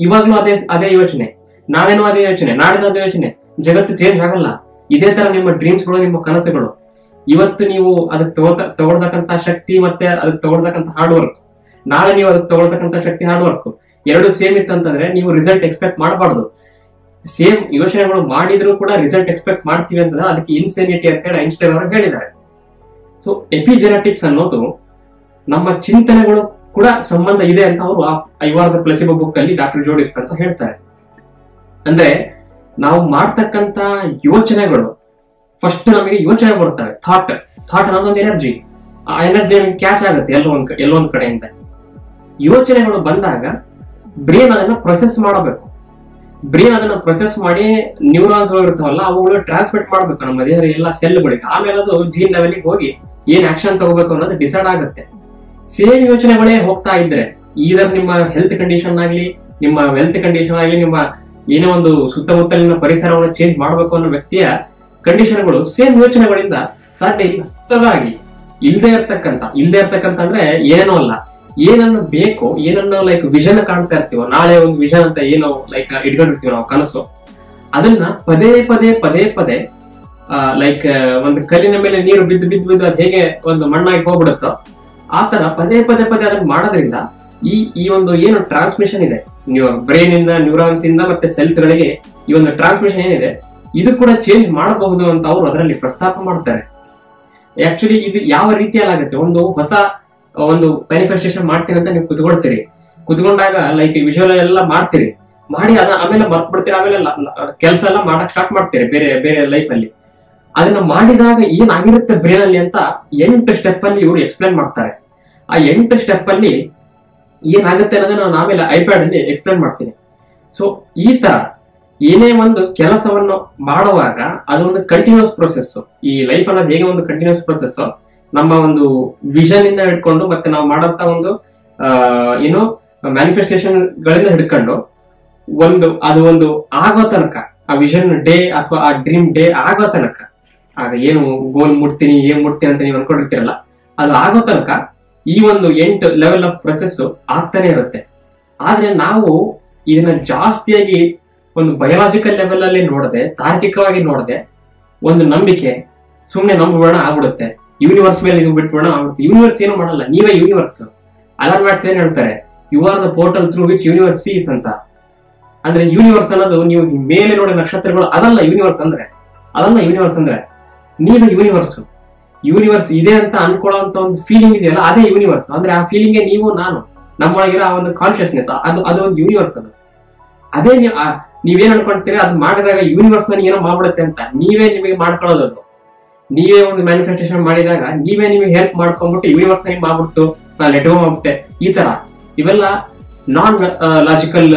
ಇವಾಗ್ಲೂ ಅದೇ ಯೋಚನೆ, ನಾಳೆನೂ ಅದೇ ಯೋಚನೆ, ನಾಳೆನೂ ಅದೇ ಯೋಚನೆ. ಜಗತ್ತು ಚೇಂಜ್ ಆಗಲ್ಲ. ಇದೇ ತರ ನಿಮ್ಮ ಡ್ರೀಮ್ಸ್ಗಳು, ನಿಮ್ಮ ಕನಸುಗಳು. ಇವತ್ತು ನೀವು ಅದಕ್ಕೆ ತಗೊಳ್ತಕ್ಕಂತ ಶಕ್ತಿ ಮತ್ತೆ ಅದಕ್ಕೆ ತಗೊಳ್ತಕ್ಕಂತ ಹಾರ್ಡ್ ವರ್ಕ್, ನಾಳೆ ನೀವು ಅದಕ್ಕೆ ತಗೊಳ್ತಕ್ಕಂತ ಶಕ್ತಿ, ಹಾರ್ಡ್ ವರ್ಕ್ ಎರಡು ಸೇಮ್ ಇತ್ತಂತಂದ್ರೆ ನೀವು ರಿಸಲ್ಟ್ ಎಕ್ಸ್ಪೆಕ್ಟ್ ಮಾಡಬಾರ್ದು. ಸೇಮ್ ಯೋಚನೆಗಳು ಮಾಡಿದ್ರು ಕೂಡ ರಿಸಲ್ಟ್ ಎಕ್ಸ್ಪೆಕ್ಟ್ ಮಾಡ್ತೀವಿ ಅಂತಂದ್ರೆ ಅದಕ್ಕೆ ಇನ್ಸೆನಿಟಿ ಅಂತ ಹೇಳಿ ಐನ್ಸ್ಟೈನ್ ಅವರು ಹೇಳಿದ್ದಾರೆ. ಸೊ ಎಪಿಜೆನೆಟಿಕ್ಸ್ ಅನ್ನೋದು ನಮ್ಮ ಚಿಂತನೆಗಳು ಕೂಡ ಸಂಬಂಧ ಇದೆ ಅಂತ ಅವರು ಐವಾರ್ ದ ಪ್ಲೆಸಿಬೋ ಬುಕ್ ಅಲ್ಲಿ ಡಾಕ್ಟರ್ ಜೋ ಡಿಸ್ಪೆನ್ಸಾ ಹೇಳ್ತಾರೆ. ಅಂದ್ರೆ ನಾವು ಮಾಡ್ತಕ್ಕಂತ ಯೋಚನೆಗಳು ಫಸ್ಟ್ ನಮಗೆ ಯೋಚನೆ ಬರ್ತವೆ. ಥಾಟ್ ಅನ್ನೋದೊಂದು ಎನರ್ಜಿ. ಆ ಎನರ್ಜಿ ಕ್ಯಾಚ್ ಆಗುತ್ತೆ ಎಲ್ಲೊಂದ್ ಕಡೆಯಿಂದ. ಯೋಚನೆಗಳು ಬಂದಾಗ ಬ್ರೇನ್ ಅದನ್ನ ಪ್ರೊಸೆಸ್ ಮಾಡಬೇಕು. ಬ್ರೇನ್ ಅದನ್ನ ಪ್ರೊಸೆಸ್ ಮಾಡಿ ನ್ಯೂರಾನ್ಸ್ ಇರ್ತಾವಲ್ಲ ಅವುಗಳು ಟ್ರಾನ್ಸ್ಮಿಟ್ ಮಾಡ್ಬೇಕು ನಮ್ಮ ದೇಹದ ಎಲ್ಲ ಸೆಲ್ಗಳಿಗೆ. ಆಮೇಲೆ ಅದು ಜೀನ್ ಲೆವೆಲ್ಗೆ ಹೋಗಿ ಏನ್ ಆಕ್ಷನ್ ತಗೋಬೇಕು ಅನ್ನೋದು ಡಿಸೈಡ್ ಆಗುತ್ತೆ. ಸೇಮ್ ಯೋಚನೆಗಳೇ ಹೋಗ್ತಾ ಇದ್ರೆ ಇದರ ನಿಮ್ಮ ಹೆಲ್ತ್ ಕಂಡೀಷನ್ ಆಗ್ಲಿ, ನಿಮ್ಮ ವೆಲ್ತ್ ಕಂಡೀಷನ್ ಆಗ್ಲಿ, ನಿಮ್ಮ ಏನೋ ಒಂದು ಸುತ್ತಮುತ್ತಲಿನ ಪರಿಸರವನ್ನು ಚೇಂಜ್ ಮಾಡ್ಬೇಕು ಅನ್ನೋ ವ್ಯಕ್ತಿಯ ಕಂಡೀಷನ್ಗಳು ಸೇಮ್ ಯೋಚನೆಗಳಿಂದ ಸಾಧ್ಯ ಇಲ್ಲ. ಹೊಸದಾಗಿ ಇಲ್ದೇ ಇರ್ತಕ್ಕಂತ ಅಂದ್ರೆ ಏನೇನೋ ಅಲ್ಲ, ಏನನ್ನು ಬೇಕೋ, ಏನನ್ನ ಲೈಕ್ ವಿಷನ್ ಕಾಣ್ತಾ ಇರ್ತೀವೋ, ನಾಳೆ ಒಂದು ವಿಷನ್ ಅಂತ ಏನೋ ಲೈಕ್ ಇಟ್ಕೊಂಡಿರ್ತೀವಿ ನಾವು ಕನಸು, ಅದನ್ನ ಪದೇ ಲೈಕ್ ಒಂದು ಕಲ್ಲಿನ ಮೇಲೆ ನೀರು ಬಿದ್ದು ಅದು ಹೇಗೆ ಒಂದು ಮಣ್ಣಾಗಿ ಹೋಗ್ಬಿಡುತ್ತೋ ಆತರ ಪದೇ ಅದನ್ನ ಮಾಡೋದ್ರಿಂದ ಈ ಒಂದು ಏನು ಟ್ರಾನ್ಸ್ಮಿಷನ್ ಇದೆ ಬ್ರೈನ್ ಇಂದ, ನ್ಯೂರಾನ್ಸ್ ಇಂದ ಮತ್ತೆ ಸೆಲ್ಸ್ ಗಳಿಗೆ ಈ ಒಂದು ಟ್ರಾನ್ಸ್ಮಿಷನ್ ಏನಿದೆ ಇದು ಕೂಡ ಚೇಂಜ್ ಮಾಡಬಹುದು ಅಂತ ಅವರು ಅದರಲ್ಲಿ ಪ್ರಸ್ತಾಪ ಮಾಡ್ತಾರೆ. ಆಕ್ಚುಲಿ ಇದು ಯಾವ ರೀತಿಯಲ್ಲಿ ಆಗುತ್ತೆ, ಒಂದು ಮ್ಯಾನಿಫೆಸ್ಟೇಷನ್ ಮಾಡ್ತೀನಿ ಅಂತ ನೀವು ಕುತ್ಕೊಂಡಾಗ ಲೈಕ್ ವಿಜುವಲ್ ಎಲ್ಲ ಮಾಡ್ತೀರಿ, ಮಾಡಿ ಆಮೇಲೆ ಬರ್ತ್ಬಿಡ್ತೀರಿ, ಆಮೇಲೆ ಕೆಲಸ ಎಲ್ಲ ಮಾಡಕ್ ಸ್ಟಾರ್ಟ್ ಮಾಡ್ತೀರಿ ಬೇರೆ ಲೈಫ್ ಅಲ್ಲಿ. ಅದನ್ನ ಮಾಡಿದಾಗ ಏನಾಗಿರುತ್ತೆ ಬ್ರೈನ್ ಅಲ್ಲಿ ಅಂತ 8 ಸ್ಟೆಪ್ ಅಲ್ಲಿ ಇವರು ಎಕ್ಸ್ಪ್ಲೇನ್ ಮಾಡ್ತಾರೆ. ಆ 8 ಸ್ಟೆಪ್ ಅಲ್ಲಿ ಏನಾಗುತ್ತೆ ಅನ್ನೋದನ್ನ ನಾನು ಆಮೇಲೆ ಐಪ್ಯಾಡ್ ಅಲ್ಲಿ ಎಕ್ಸ್ಪ್ಲೇನ್ ಮಾಡ್ತೀನಿ. ಸೊ ಈ ತರ ಏನೇ ಒಂದು ಕೆಲಸವನ್ನು ಮಾಡುವಾಗ ಅದೊಂದು ಕಂಟಿನ್ಯೂಸ್ ಪ್ರೊಸೆಸ್. ಈ ಲೈಫ್ ಅನ್ನೋದು ಹೇಗೆ ಒಂದು ಕಂಟಿನ್ಯೂಸ್ ಪ್ರೊಸೆಸ್, ನಮ್ಮ ಒಂದು ವಿಷನ್ ಇಂದ ಹಿಡ್ಕೊಂಡು ಮತ್ತೆ ನಾವು ಮಾಡಂತ ಒಂದು ಏನು ಮ್ಯಾನಿಫೆಸ್ಟೇಷನ್ ಗಳಿಂದ ಹಿಡ್ಕೊಂಡು ಅದು ಒಂದು ಆಗೋ ತನಕ, ಆ ವಿಷನ್ ಡೇ ಅಥವಾ ಆ ಡ್ರೀಮ್ ಡೇ ಆಗೋ ತನಕ, ಆಗ ಏನು ಗೋಲ್ ಮುಟ್ತೀನಿ ಅಂತ ನೀವು ಅನ್ಕೊಂಡಿರ್ತೀರಲ್ಲ, ಅದು ಆಗೋ ತನಕ ಈ ಒಂದು 8 ಲೆವೆಲ್ ಆಫ್ ಪ್ರೊಸೆಸ್ ಆಗ್ತಾನೆ ಇರುತ್ತೆ. ಆದ್ರೆ ನಾವು ಇದನ್ನ ಜಾಸ್ತಿಯಾಗಿ ಒಂದು ಬಯೋಲಾಜಿಕಲ್ ಲೆವೆಲ್ ಅಲ್ಲಿ ನೋಡದೆ, ತಾರ್ಕಿಕವಾಗಿ ನೋಡದೆ, ಒಂದು ನಂಬಿಕೆ ಸುಮ್ನೆ ನಂಬಿಡೋಣ ಆಗ್ಬಿಡುತ್ತೆ. ಯೂನಿವರ್ಸ್ ಮೇಲೆ ಇದು ಬಿಟ್ಬಿಡೋಣ ಆಗ್ಬಿಡುತ್ತೆ. ಯೂನಿವರ್ಸ್ ಏನು ಮಾಡಲ್ಲ, ನೀವೇ ಯೂನಿವರ್ಸ್. ಅಲಾನ್ ವ್ಯಾಟ್ಸ್ ಏನ್ ಹೇಳ್ತಾರೆ, you are the portal through which universe sees ಅಂತ. ಅಂದ್ರೆ ಯೂನಿವರ್ಸ್ ಅನ್ನೋದು ನೀವು ಮೇಲೆ ನೋಡೋ ನಕ್ಷತ್ರಗಳು ಅದಲ್ಲ ಯೂನಿವರ್ಸ್ ಅಂದ್ರೆ ನೀವೇ ಯೂನಿವರ್ಸ್ ಇದೆ ಅಂತ ಅನ್ಕೊಳ್ಳೋಂತ ಒಂದು ಫೀಲಿಂಗ್ ಇದೆಯಲ್ಲ, ಅದೇ ಯೂನಿವರ್ಸ್. ಅಂದ್ರೆ ಆ ಫೀಲಿಂಗ್ ನೀವು, ನಾನು, ನಮ್ಮೊಳಗಿರೋ ಆ ಒಂದು ಕಾನ್ಶಿಯಸ್ನೆಸ್, ಅದು ಒಂದು ಯೂನಿವರ್ಸ್. ಅದೇ ನೀವೇನ್ ಅನ್ಕೊಳ್ತೀರಿ, ಅದು ಮಾಡಿದಾಗ ಯೂನಿವರ್ಸ್ ನನಗೆ ಏನೋ ಮಾಡ್ಬಿಡುತ್ತೆ ಅಂತ ನೀವೇ ನಿಮಗೆ ಮಾಡ್ಕೊಳ್ಳೋದು. ನೀವೇ ಒಂದು ಮ್ಯಾನಿಫೆಸ್ಟೇಷನ್ ಮಾಡಿದಾಗ ನೀವೇ ನಿಮಗೆ ಹೆಲ್ಪ್ ಮಾಡ್ಕೊಂಡ್ಬಿಟ್ಟು ಯೂನಿವರ್ಸ್ ನನಗೆ ಮಾಡ್ಬಿಡ್ತು, ನಾನು ಎಟೋ ಮಾಡ್ಬಿಟ್ಟೆ. ಈ ತರ ಇವೆಲ್ಲ ನಾನ್ ಲಾಜಿಕಲ್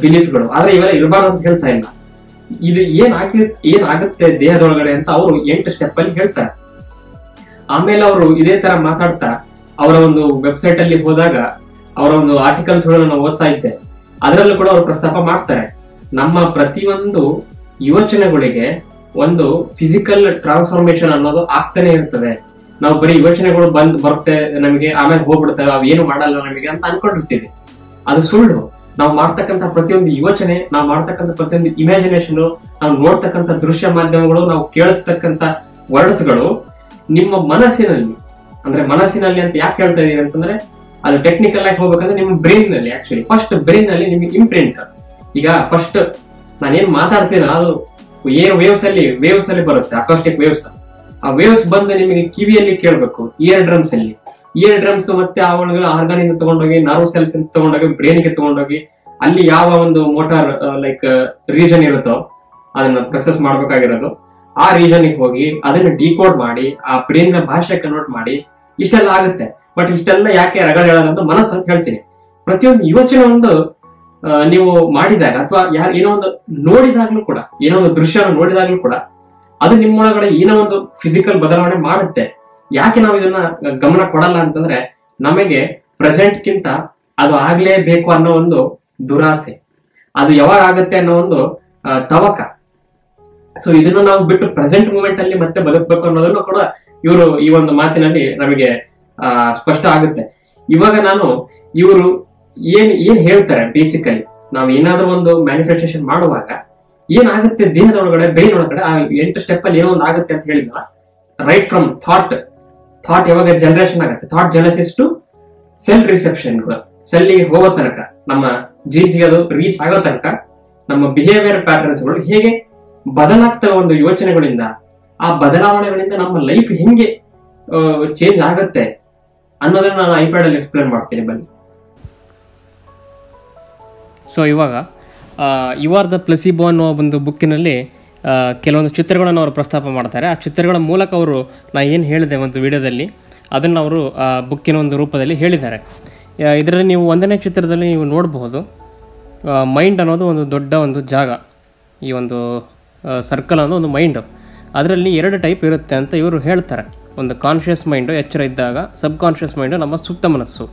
ಬಿಲೀಫ್ಗಳು. ಆದ್ರೆ ಇವೆಲ್ಲ ಇರಬಾರ್ದು ಅಂತ ಹೇಳ್ತಾ ಇಲ್ಲ. ಇದು ಏನಾಗುತ್ತೆ ದೇಹದೊಳಗಡೆ ಅಂತ ಅವರು 8 ಸ್ಟೆಪ್ ಅಲ್ಲಿ ಹೇಳ್ತಾರೆ. ಆಮೇಲೆ ಅವರು ಇದೇ ತರ ಮಾತಾಡ್ತಾ ಅವರ ಒಂದು ವೆಬ್ಸೈಟ್ ಅಲ್ಲಿ ಹೋದಾಗ ಅವರ ಒಂದು ಆರ್ಟಿಕಲ್ಸ್ ಗಳನ್ನು ಓದ್ತಾ ಇದ್ದೆ. ಅದರಲ್ಲೂ ಕೂಡ ಅವರು ಪ್ರಸ್ತಾಪ ಮಾಡ್ತಾರೆ, ನಮ್ಮ ಪ್ರತಿಯೊಂದು ಯೋಚನೆಗಳಿಗೆ ಒಂದು ಫಿಸಿಕಲ್ ಟ್ರಾನ್ಸ್ಫಾರ್ಮೇಶನ್ ಅನ್ನೋದು ಆಗ್ತಾನೆ ಇರ್ತದೆ. ನಾವು ಬರೀ ಯೋಚನೆಗಳು ಬರುತ್ತೆ ನಮಗೆ, ಆಮೇಲೆ ಹೋಗ್ಬಿಡ್ತೇವೆ, ಅವೇನು ಮಾಡಲ್ಲ ನಮಗೆ ಅಂತ ಅನ್ಕೊಂಡಿರ್ತೀವಿ. ಅದು ಸುಳ್ಳು. ನಾವು ಮಾಡ್ತಕ್ಕಂಥ ಪ್ರತಿಯೊಂದು ಯೋಚನೆ, ನಾವು ಮಾಡ್ತಕ್ಕಂಥ ಪ್ರತಿಯೊಂದು ಇಮ್ಯಾಜಿನೇಷನ್, ನಾವು ನೋಡ್ತಕ್ಕಂಥ ದೃಶ್ಯ ಮಾಧ್ಯಮಗಳು, ನಾವು ಕೇಳಿಸ್ತಕ್ಕಂಥ ವರ್ಡ್ಸ್ಗಳು ನಿಮ್ಮ ಮನಸ್ಸಿನಲ್ಲಿ ಅಂತ ಯಾಕೆ ಹೇಳ್ತಾ ಇದೀವಿ ಅಂತಂದ್ರೆ, ಅದು ಟೆಕ್ನಿಕಲ್ ಆಗಿ ಹೋಗ್ಬೇಕಂದ್ರೆ ನಿಮ್ಮ ಬ್ರೈನ್ ನಲ್ಲಿ, ಆಕ್ಚುಲಿ ಫಸ್ಟ್ ಬ್ರೈನ್ ನಲ್ಲಿ ನಿಮಗೆ ಇಂಪ್ರಿಂಟ್. ಈಗ ಫಸ್ಟ್ ನಾನೇನ್ ಮಾತಾಡ್ತೀನ ಅದು ಏನು ವೇವ್ಸ್ ಅಲ್ಲಿ ಬರುತ್ತೆ, ಅಕಾಸ್ಟಿಕ್ ವೇವ್ಸ್. ಆ ವೇವ್ಸ್ ಬಂದು ನಿಮಗೆ ಕಿವಿಯಲ್ಲಿ ಕೇಳಬೇಕು, ಇಯರ್ ಡ್ರಮ್ಸ್ ಅಲ್ಲಿ. ಇಯರ್ ಡ್ರಮ್ಸ್ ಮತ್ತೆ ಅವಳು ಆರ್ಗಾನ್ ಇಂದ ತಗೊಂಡೋಗಿ ನರ್ವ್ ಸೆಲ್ಸ್ ಇಂದ ತಗೊಂಡೋಗಿ ಬ್ರೈನ್ ಗೆ ತಗೊಂಡೋಗಿ ಅಲ್ಲಿ ಯಾವ ಒಂದು ಮೋಟಾರ್ ಲೈಕ್ ರೀಜನ್ ಇರುತ್ತೋ ಅದನ್ನ ಪ್ರೊಸೆಸ್ ಮಾಡ್ಬೇಕಾಗಿರೋದು, ಆ ರೀಜನ್ ಗೆ ಹೋಗಿ ಅದನ್ನ ಡಿಕೋಡ್ ಮಾಡಿ ಆ ಬ್ರೈನ್ ನ ಭಾಷೆ ಕನ್ವರ್ಟ್ ಮಾಡಿ ಇಷ್ಟೆಲ್ಲ ಆಗುತ್ತೆ. ಬಟ್ ಇಷ್ಟೆಲ್ಲ ಯಾಕೆ ರಗಳೆ ಹೇಳೋದಂತ ಮನಸ್ಸು ಅಂತ ಹೇಳ್ತೀನಿ. ಪ್ರತಿಯೊಂದು ಯೋಚನೆ ಒಂದು ನೀವು ಮಾಡಿದಾಗ ಅಥವಾ ಏನೋ ಒಂದು ನೋಡಿದಾಗ್ಲೂ ಕೂಡ, ಏನೋ ಒಂದು ದೃಶ್ಯ ನೋಡಿದಾಗ್ಲೂ ಕೂಡ ಅದು ನಿಮ್ಮೊಳಗಡೆ ಏನೋ ಒಂದು ಫಿಸಿಕಲ್ ಬದಲಾವಣೆ ಮಾಡುತ್ತೆ. ಯಾಕೆ ನಾವು ಇದನ್ನ ಗಮನ ಕೊಡಲ್ಲ ಅಂತಂದ್ರೆ ನಮಗೆ ಪ್ರೆಸೆಂಟ್ ಗಿಂತ ಅದು ಆಗ್ಲೇಬೇಕು ಅನ್ನೋ ಒಂದು ದುರಾಸೆ, ಅದು ಯಾವಾಗ ಆಗುತ್ತೆ ಅನ್ನೋ ಒಂದು ತವಕ. ಸೊ ಇದನ್ನ ನಾವು ಬಿಟ್ಟು ಪ್ರೆಸೆಂಟ್ ಮೂಮೆಂಟ್ ಅಲ್ಲಿ ಮತ್ತೆ ಬದುಕಬೇಕು ಅನ್ನೋದನ್ನು ಕೂಡ ಇವರು ಈ ಒಂದು ಮಾತಿನಲ್ಲಿ ನಮಗೆ ಸ್ಪಷ್ಟ ಆಗುತ್ತೆ. ಇವಾಗ ಇವರು ಏನ್ ಹೇಳ್ತಾರೆ, ಬೇಸಿಕಲಿ ನಾವು ಏನಾದ್ರೂ ಒಂದು ಮ್ಯಾನಿಫೆಸ್ಟೇಷನ್ ಮಾಡುವಾಗ ಏನಾಗುತ್ತೆ ದೇಹದ ಒಳಗಡೆ, ಬ್ರೈನ್ ಒಳಗಡೆ ಆ 8 ಸ್ಟೆಪ್ ಅಲ್ಲಿ ಏನೋ ಒಂದು ಆಗುತ್ತೆ ಅಂತ ಹೇಳಿದ್ನಲ್ಲ. ರೈಟ್ ಫ್ರಮ್ ಥಾಟ್ ಯಾವಾಗ ಜನರೇಷನ್ ಆಗುತ್ತೆ, ಥಾಟ್ ಜನಸಿಸ್ ಟು ಸೆಲ್ ರಿಸೆಪ್ಷನ್, ಸೆಲ್ಗೆ ಹೋಗೋ ತನಕ, ನಮ್ಮ ಜೀನ್ಸ್ಗೆ ಅದು ರೀಚ್ ಆಗೋ ತನಕ ನಮ್ಮ ಬಿಹೇವಿಯರ್ ಪ್ಯಾಟರ್ನ್ಸ್ ಗಳು ಹೇಗೆ ಬದಲಾಗ್ತವೆ ಒಂದು ಯೋಚನೆಗಳಿಂದ, ಆ ಬದಲಾವಣೆಗಳಿಂದ ನಮ್ಮ ಲೈಫ್ ಹೆಂಗೆ ಚೇಂಜ್ ಆಗುತ್ತೆ ಅನ್ನೋದನ್ನ ನಾನು ಐಪ್ಯಾಡ್ ಅಲ್ಲಿ ಎಕ್ಸ್ಪ್ಲೇನ್ ಮಾಡ್ತೀನಿ, ಬನ್ನಿ. ಸೊ ಇವಾಗ ಯು ಆರ್ ದ ಪ್ಲೆಸಿಬೋ ಅನ್ನೋ ಒಂದು ಬುಕ್ಕಿನಲ್ಲಿ ಕೆಲವೊಂದು ಚಿತ್ರಗಳನ್ನು ಅವರು ಪ್ರಸ್ತಾಪ ಮಾಡ್ತಾರೆ. ಆ ಚಿತ್ರಗಳ ಮೂಲಕ ಅವರು ನಾನು ಏನು ಹೇಳಿದೆ ಒಂದು ವಿಡಿಯೋದಲ್ಲಿ ಅದನ್ನು ಅವರು ಬುಕ್ಕಿನ ಒಂದು ರೂಪದಲ್ಲಿ ಹೇಳಿದ್ದಾರೆ. ಇದರಲ್ಲಿ ನೀವು 1ನೇ ಚಿತ್ರದಲ್ಲಿ ನೀವು ನೋಡಬಹುದು, ಮೈಂಡ್ ಅನ್ನೋದು ಒಂದು ದೊಡ್ಡ ಒಂದು ಜಾಗ, ಈ ಒಂದು ಸರ್ಕಲ್ ಅನ್ನೋ ಒಂದು ಮೈಂಡು, ಅದರಲ್ಲಿ 2 ಟೈಪ್ ಇರುತ್ತೆ ಅಂತ ಇವರು ಹೇಳ್ತಾರೆ. ಒಂದು ಕಾನ್ಷಿಯಸ್ ಮೈಂಡು ಎಚ್ಚರ ಇದ್ದಾಗ, ಸಬ್ ಕಾನ್ಷಿಯಸ್ ಮೈಂಡು ನಮ್ಮ ಸುಪ್ತ ಮನಸ್ಸು.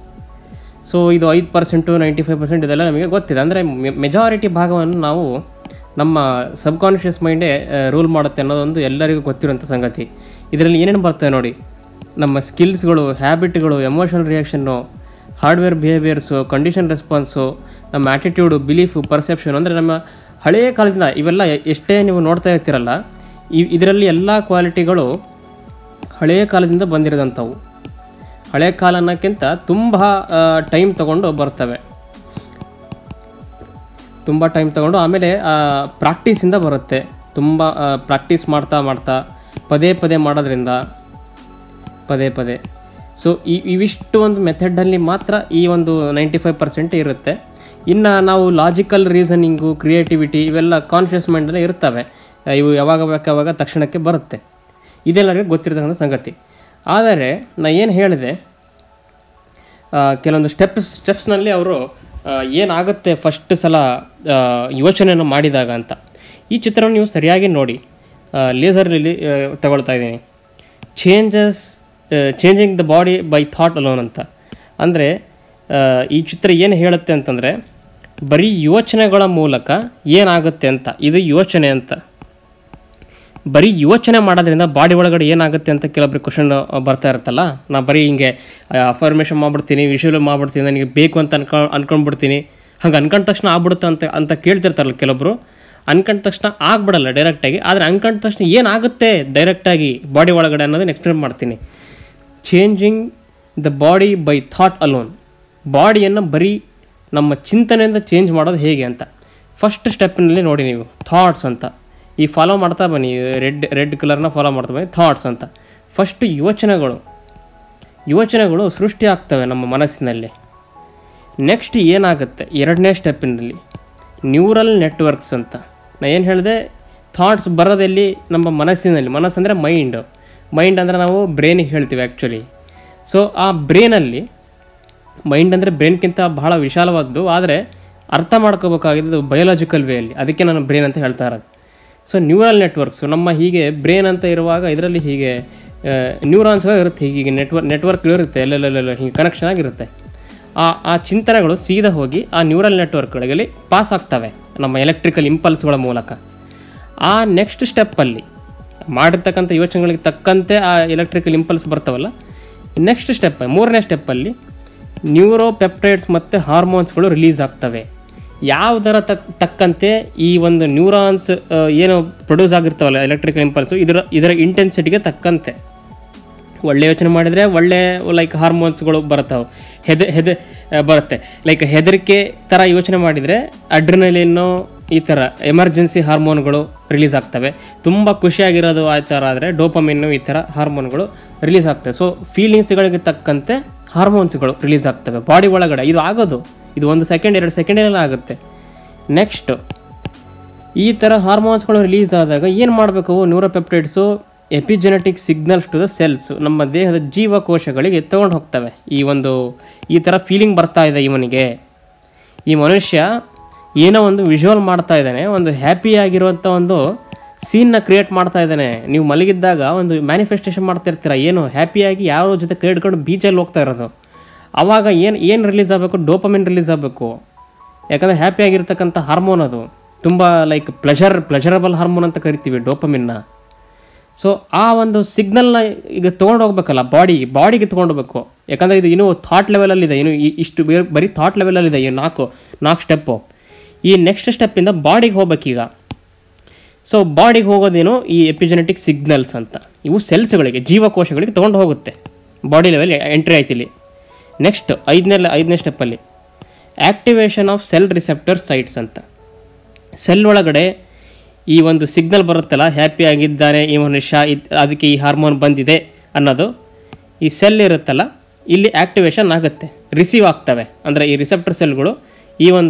ಸೊ ಇದು 5%, 95% ಇದೆಲ್ಲ ನಮಗೆ ಗೊತ್ತಿದೆ. ಅಂದರೆ ಮೆಜಾರಿಟಿ ಭಾಗವನ್ನು ನಾವು ನಮ್ಮ ಸಬ್ ಕಾನ್ಷಿಯಸ್ ಮೈಂಡೇ ರೂಲ್ ಮಾಡುತ್ತೆ ಅನ್ನೋದೊಂದು ಎಲ್ಲರಿಗೂ ಗೊತ್ತಿರುವಂಥ ಸಂಗತಿ. ಇದರಲ್ಲಿ ಏನೇನು ಬರ್ತದೆ ನೋಡಿ, ನಮ್ಮ ಸ್ಕಿಲ್ಸ್ಗಳು, ಹ್ಯಾಬಿಟ್ಗಳು, emotional reaction, hardware behaviours, condition response, ನಮ್ಮ ಆ್ಯಟಿಟ್ಯೂಡು, ಬಿಲೀಫು, ಪರ್ಸೆಪ್ಷನ್, ಅಂದರೆ ನಮ್ಮ ಹಳೆಯ ಕಾಲದಿಂದ ಇವೆಲ್ಲ ಎಷ್ಟೇ ನೀವು ನೋಡ್ತಾ ಇರ್ತೀರಲ್ಲ, ಇದರಲ್ಲಿ ಎಲ್ಲ ಕ್ವಾಲಿಟಿಗಳು ಹಳೆಯ ಕಾಲದಿಂದ ಬಂದಿರೋದಂಥವು. ಹಳೆಯ ಕಾಲ ಅನ್ನೋಕ್ಕಿಂತ ತುಂಬ ಟೈಮ್ ತೊಗೊಂಡು ಬರ್ತವೆ, ತುಂಬ ಟೈಮ್ ತೊಗೊಂಡು ಆಮೇಲೆ ಪ್ರಾಕ್ಟೀಸಿಂದ ಬರುತ್ತೆ. ತುಂಬ ಪ್ರಾಕ್ಟೀಸ್ ಮಾಡ್ತಾ ಪದೇ ಪದೇ ಮಾಡೋದ್ರಿಂದ ಪದೇ. ಸೊ ಇವಿಷ್ಟು ಒಂದು ಮೆಥಡಲ್ಲಿ ಮಾತ್ರ ಈ ಒಂದು 95% ಇರುತ್ತೆ. ಇನ್ನು ನಾವು ಲಾಜಿಕಲ್ ರೀಸನಿಂಗು, ಕ್ರಿಯೇಟಿವಿಟಿ ಇವೆಲ್ಲ ಕಾನ್ಷಿಯಸ್ ಮೈಂಡಲ್ಲೇ ಇರ್ತವೆ. ಇವು ಯಾವಾಗ ಬೇಕಾವಾಗ ತಕ್ಷಣಕ್ಕೆ ಬರುತ್ತೆ. ಇದೆಲ್ಲರಿಗೂ ಗೊತ್ತಿರತಕ್ಕಂಥ ಸಂಗತಿ. ಆದರೆ ನಾನು ಏನು ಹೇಳಿದೆ, ಕೆಲವೊಂದು ಸ್ಟೆಪ್ಸ್ನಲ್ಲಿ ಅವರು ಏನಾಗುತ್ತೆ ಫಸ್ಟ್ ಸಲ ಯೋಚನೆಯನ್ನು ಮಾಡಿದಾಗ ಅಂತ. ಈ ಚಿತ್ರವನ್ನು ನೀವು ಸರಿಯಾಗಿ ನೋಡಿ, ಲೇಸರ್ನಲ್ಲಿ ತಗೊಳ್ತಾ ಇದ್ದೀನಿ. Changing the body by thought alone ಅಂತ. ಅಂದರೆ ಈ ಚಿತ್ರ ಏನು ಹೇಳುತ್ತೆ ಅಂತಂದರೆ, ಬರೀ ಯೋಚನೆಗಳ ಮೂಲಕ ಏನಾಗುತ್ತೆ ಅಂತ. ಇದು ಯೋಚನೆ ಅಂತ. ಬರೀ ಯೋಚನೆ ಮಾಡೋದ್ರಿಂದ ಬಾಡಿ ಒಳಗಡೆ ಏನಾಗುತ್ತೆ ಅಂತ ಕೆಲವೊಬ್ರಿಗೆ ಕ್ವಶನ್ ಬರ್ತಾ ಇರುತ್ತಲ್ಲ. ನಾನು ಬರೀ ಹಿಂಗೆ ಅಫರ್ಮೇಷನ್ ಮಾಡ್ಬಿಡ್ತೀನಿ, ವಿಷುವಲ್ ಮಾಡ್ಬಿಡ್ತೀನಿ, ನನಗೆ ಬೇಕು ಅಂತ ಅನ್ಕೊಂಡ್ಬಿಡ್ತೀನಿ, ಹಂಗೆ ಅನ್ಕೊಂಡ ತಕ್ಷಣ ಆಗ್ಬಿಡುತ್ತೆ ಅಂತ ಕೇಳ್ತಿರ್ತಾರಲ್ಲ ಕೆಲವೊಬ್ರು. ಅನ್ಕೊಂಡ ತಕ್ಷಣ ಆಗ್ಬಿಡಲ್ಲ ಡೈರೆಕ್ಟಾಗಿ, ಆದರೆ ಅನ್ಕೊಂಡ ತಕ್ಷಣ ಏನಾಗುತ್ತೆ ಡೈರೆಕ್ಟಾಗಿ ಬಾಡಿ ಒಳಗಡೆ ಅನ್ನೋದನ್ನ ಎಕ್ಸ್ಪ್ಲೇನ್ ಮಾಡ್ತೀನಿ. Changing the body by thought alone. ಬಾಡಿಯನ್ನು ಬರೀ ನಮ್ಮ ಚಿಂತನೆಯಿಂದ ಚೇಂಜ್ ಮಾಡೋದು ಹೇಗೆ ಅಂತ ಫಸ್ಟ್ ಸ್ಟೆಪ್ನಲ್ಲಿ ನೋಡಿ ನೀವು. ಥಾಟ್ಸ್ ಅಂತ ಈ ಫಾಲೋ ಮಾಡ್ತಾ ಬನ್ನಿ, ರೆಡ್ ಕಲರ್ನ ಫಾಲೋ ಮಾಡ್ತಾ ಬನ್ನಿ. ಥಾಟ್ಸ್ ಅಂತ ಫಸ್ಟ್ ಯೋಚನೆಗಳು ಸೃಷ್ಟಿ ಆಗ್ತವೆ ನಮ್ಮ ಮನಸ್ಸಿನಲ್ಲಿ. ನೆಕ್ಸ್ಟ್ ಏನಾಗುತ್ತೆ 2ನೇ ಸ್ಟೆಪ್ಪಿನಲ್ಲಿ, ನ್ಯೂರಲ್ ನೆಟ್ವರ್ಕ್ಸ್ ಅಂತ. ನಾನು ಏನು ಹೇಳಿದೆ, ಥಾಟ್ಸ್ ಬರೋದಲ್ಲಿ ನಮ್ಮ ಮನಸ್ಸಿನಲ್ಲಿ. ಮನಸ್ಸಂದರೆ ಮೈಂಡ್ ಅಂದರೆ ನಾವು ಬ್ರೈನಿಗೆ ಹೇಳ್ತೀವಿ ಆ್ಯಕ್ಚುಲಿ. ಸೊ ಆ ಬ್ರೈನಲ್ಲಿ, ಮೈಂಡ್ ಅಂದರೆ ಬ್ರೈನ್ಗಿಂತ ಬಹಳ ವಿಶಾಲವಾದ್ದು, ಆದರೆ ಅರ್ಥ ಮಾಡ್ಕೋಬೇಕಾಗಿದ್ದು ಬಯೋಲಾಜಿಕಲ್ ವೇಯಲ್ಲಿ. ಅದಕ್ಕೆ ನಾನು ಬ್ರೈನ್ ಅಂತ ಹೇಳ್ತಾ ಇರೋದು. ಸೊ ನ್ಯೂರಲ್ ನೆಟ್ವರ್ಕ್ಸು ನಮ್ಮ ಹೀಗೆ ಬ್ರೈನ್ ಅಂತ ಇರುವಾಗ ಇದರಲ್ಲಿ ಹೀಗೆ ನ್ಯೂರಾನ್ಸ್ಗಳು ಇರುತ್ತೆ, ಹೀಗೆ ನೆಟ್ವರ್ಕ್ಗಳು ಇರುತ್ತೆ, ಎಲ್ಲೆಲ್ಲೆಲ್ಲ ಹೀಗೆ ಕನೆಕ್ಷನ್ ಆಗಿರುತ್ತೆ. ಆ ಚಿಂತನೆಗಳು ಸೀದಾ ಹೋಗಿ ಆ ನ್ಯೂರಲ್ ನೆಟ್ವರ್ಕ್ಗಳಲ್ಲಿ ಪಾಸ್ ಆಗ್ತವೆ ನಮ್ಮ ಎಲೆಕ್ಟ್ರಿಕಲ್ ಇಂಪಲ್ಸ್ಗಳ ಮೂಲಕ. ಆ ನೆಕ್ಸ್ಟ್ ಸ್ಟೆಪ್ಪಲ್ಲಿ ಮಾಡಿರ್ತಕ್ಕಂಥ ಯೋಚನೆಗಳಿಗೆ ತಕ್ಕಂತೆ ಆ ಎಲೆಕ್ಟ್ರಿಕಲ್ ಇಂಪಲ್ಸ್ ಬರ್ತಾವಲ್ಲ. ನೆಕ್ಸ್ಟ್ ಸ್ಟೆಪ್ 3ನೇ ಸ್ಟೆಪ್ಪಲ್ಲಿ ನ್ಯೂರೋಪೆಪ್ಟೈಡ್ಸ್ ಮತ್ತು ಹಾರ್ಮೋನ್ಸ್ಗಳು ರಿಲೀಸ್ ಆಗ್ತವೆ. ಯಾವುದರ ತಕ್ಕಂತೆ ಈ ಒಂದು ನ್ಯೂರಾನ್ಸ್ ಏನು ಪ್ರೊಡ್ಯೂಸ್ ಆಗಿರ್ತಾವಲ್ಲ ಎಲೆಕ್ಟ್ರಿಕಲ್ ಇಂಪಲ್ಸು, ಇದರ ಇಂಟೆನ್ಸಿಟಿಗೆ ತಕ್ಕಂತೆ ಒಳ್ಳೆ ಯೋಚನೆ ಮಾಡಿದರೆ ಒಳ್ಳೆ ಲೈಕ್ ಹಾರ್ಮೋನ್ಸ್ಗಳು ಬರುತ್ತೆ. ಲೈಕ್ ಹೆದರಿಕೆ ಥರ ಯೋಚನೆ ಮಾಡಿದರೆ ಅಡ್ರಿನಲಿನ್ನು ಈ ಥರ ಎಮರ್ಜೆನ್ಸಿ ಹಾರ್ಮೋನ್ಗಳು ರಿಲೀಸ್ ಆಗ್ತವೆ. ತುಂಬ ಖುಷಿಯಾಗಿರೋದು ಆ ಥರ ಆದರೆ ಡೋಪಮಿನ್ನು ಈ ಥರ ಹಾರ್ಮೋನ್ಗಳು ರಿಲೀಸ್ ಆಗ್ತವೆ. ಸೊ ಫೀಲಿಂಗ್ಸ್ಗಳಿಗೆ ತಕ್ಕಂತೆ ಹಾರ್ಮೋನ್ಸ್ಗಳು ರಿಲೀಸ್ ಆಗ್ತವೆ ಬಾಡಿ ಒಳಗಡೆ. ಇದು ಆಗೋದು, ಇದು 1 ಸೆಕೆಂಡ್ 2 ಸೆಕೆಂಡಲ್ಲೆಲ್ಲ ಆಗುತ್ತೆ. ನೆಕ್ಸ್ಟು ಈ ಥರ ಹಾರ್ಮೋನ್ಸ್ಗಳು ರಿಲೀಸ್ ಆದಾಗ ಏನು ಮಾಡಬೇಕು, neuropeptides epigenetic signals to the cells, ನಮ್ಮ ದೇಹದ ಜೀವಕೋಶಗಳಿಗೆ ತೊಗೊಂಡು ಹೋಗ್ತವೆ. ಈ ಥರ ಫೀಲಿಂಗ್ ಬರ್ತಾ ಇದೆ ಇವನಿಗೆ, ಈ ಮನುಷ್ಯ ಏನೋ ಒಂದು ವಿಜುವಲ್ ಮಾಡ್ತಾ ಇದ್ದಾನೆ, ಒಂದು ಹ್ಯಾಪಿಯಾಗಿರುವಂಥ ಒಂದು ಸೀನ್ನ ಕ್ರಿಯೇಟ್ ಮಾಡ್ತಾ ಇದ್ದಾನೆ. ನೀವು ಮಲಗಿದ್ದಾಗ ಒಂದು ಮ್ಯಾನಿಫೆಸ್ಟೇಷನ್ ಮಾಡ್ತಾ ಇರ್ತೀರ, ಏನು ಹ್ಯಾಪಿಯಾಗಿ ಯಾರೋ ಜೊತೆ ಕೈ ಹಿಡ್ಕೊಂಡು ಬೀಚಲ್ಲಿ ಹೋಗ್ತಾ ಇರೋದು. ಆವಾಗ ಏನು ರಿಲೀಸ್ ಆಗಬೇಕು, ಡೋಪಮಿನ್ ರಿಲೀಸ್ ಆಗಬೇಕು. ಯಾಕಂದರೆ ಹ್ಯಾಪಿಯಾಗಿರ್ತಕ್ಕಂಥ ಹಾರ್ಮೋನ್ ಅದು, ತುಂಬ ಲೈಕ್ ಪ್ಲೆಜರಬಲ್ ಹಾರ್ಮೋನ್ ಅಂತ ಕರಿತೀವಿ ಡೋಪಮಿನ್ನ. ಸೊ ಆ ಒಂದು ಸಿಗ್ನಲ್ನ ಈಗ ತೊಗೊಂಡು ಹೋಗ್ಬೇಕಲ್ಲ ಬಾಡಿಗೆ ತೊಗೊಂಡೋಗ್ಬೇಕು. ಯಾಕಂದರೆ ಇದು ಇನ್ನೂ ಥಾಟ್ ಲೆವೆಲಲ್ಲಿದೆ, ಇನ್ನು ಇಷ್ಟು ಬರೀ ಥಾಟ್ ಲೆವೆಲಲ್ಲಿದೆ. ಈ ನಾಲ್ಕು ಸ್ಟೆಪ್ಪು. ಈ ನೆಕ್ಸ್ಟ್ ಸ್ಟೆಪ್ಪಿಂದ ಬಾಡಿಗೆ ಹೋಗ್ಬೇಕೀಗ. ಸೊ ಬಾಡಿಗೆ ಹೋಗೋದೇನು, ಈ ಎಪಿಜೆನೆಟಿಕ್ ಸಿಗ್ನಲ್ಸ್ ಅಂತ, ಇವು ಸೆಲ್ಸ್ಗಳಿಗೆ ಜೀವಕೋಶಗಳಿಗೆ ತೊಗೊಂಡು ಹೋಗುತ್ತೆ. ಬಾಡಿ ಲೆವೆಲ್ ಎಂಟ್ರಿ ಆಯ್ತು ಇಲ್ಲಿ. ನೆಕ್ಸ್ಟ್ ಐದನೇ ಸ್ಟೆಪ್ಪಲ್ಲಿ activation of cell receptor sites ಅಂತ. ಸೆಲ್ ಒಳಗಡೆ ಈ ಒಂದು ಸಿಗ್ನಲ್ ಬರುತ್ತಲ್ಲ, ಹ್ಯಾಪಿ ಆಗಿದ್ದಾನೆ ಈ ಮನುಷ್ಯ, ಅದಕ್ಕೆ ಈ ಹಾರ್ಮೋನ್ ಬಂದಿದೆ ಅನ್ನೋದು, ಈ ಸೆಲ್ ಇರುತ್ತಲ್ಲ ಇಲ್ಲಿ ಆ್ಯಕ್ಟಿವೇಶನ್ ಆಗುತ್ತೆ, ರಿಸೀವ್ ಆಗ್ತವೆ. ಅಂದರೆ ಈ ರಿಸೆಪ್ಟರ್ ಸೆಲ್ಗಳು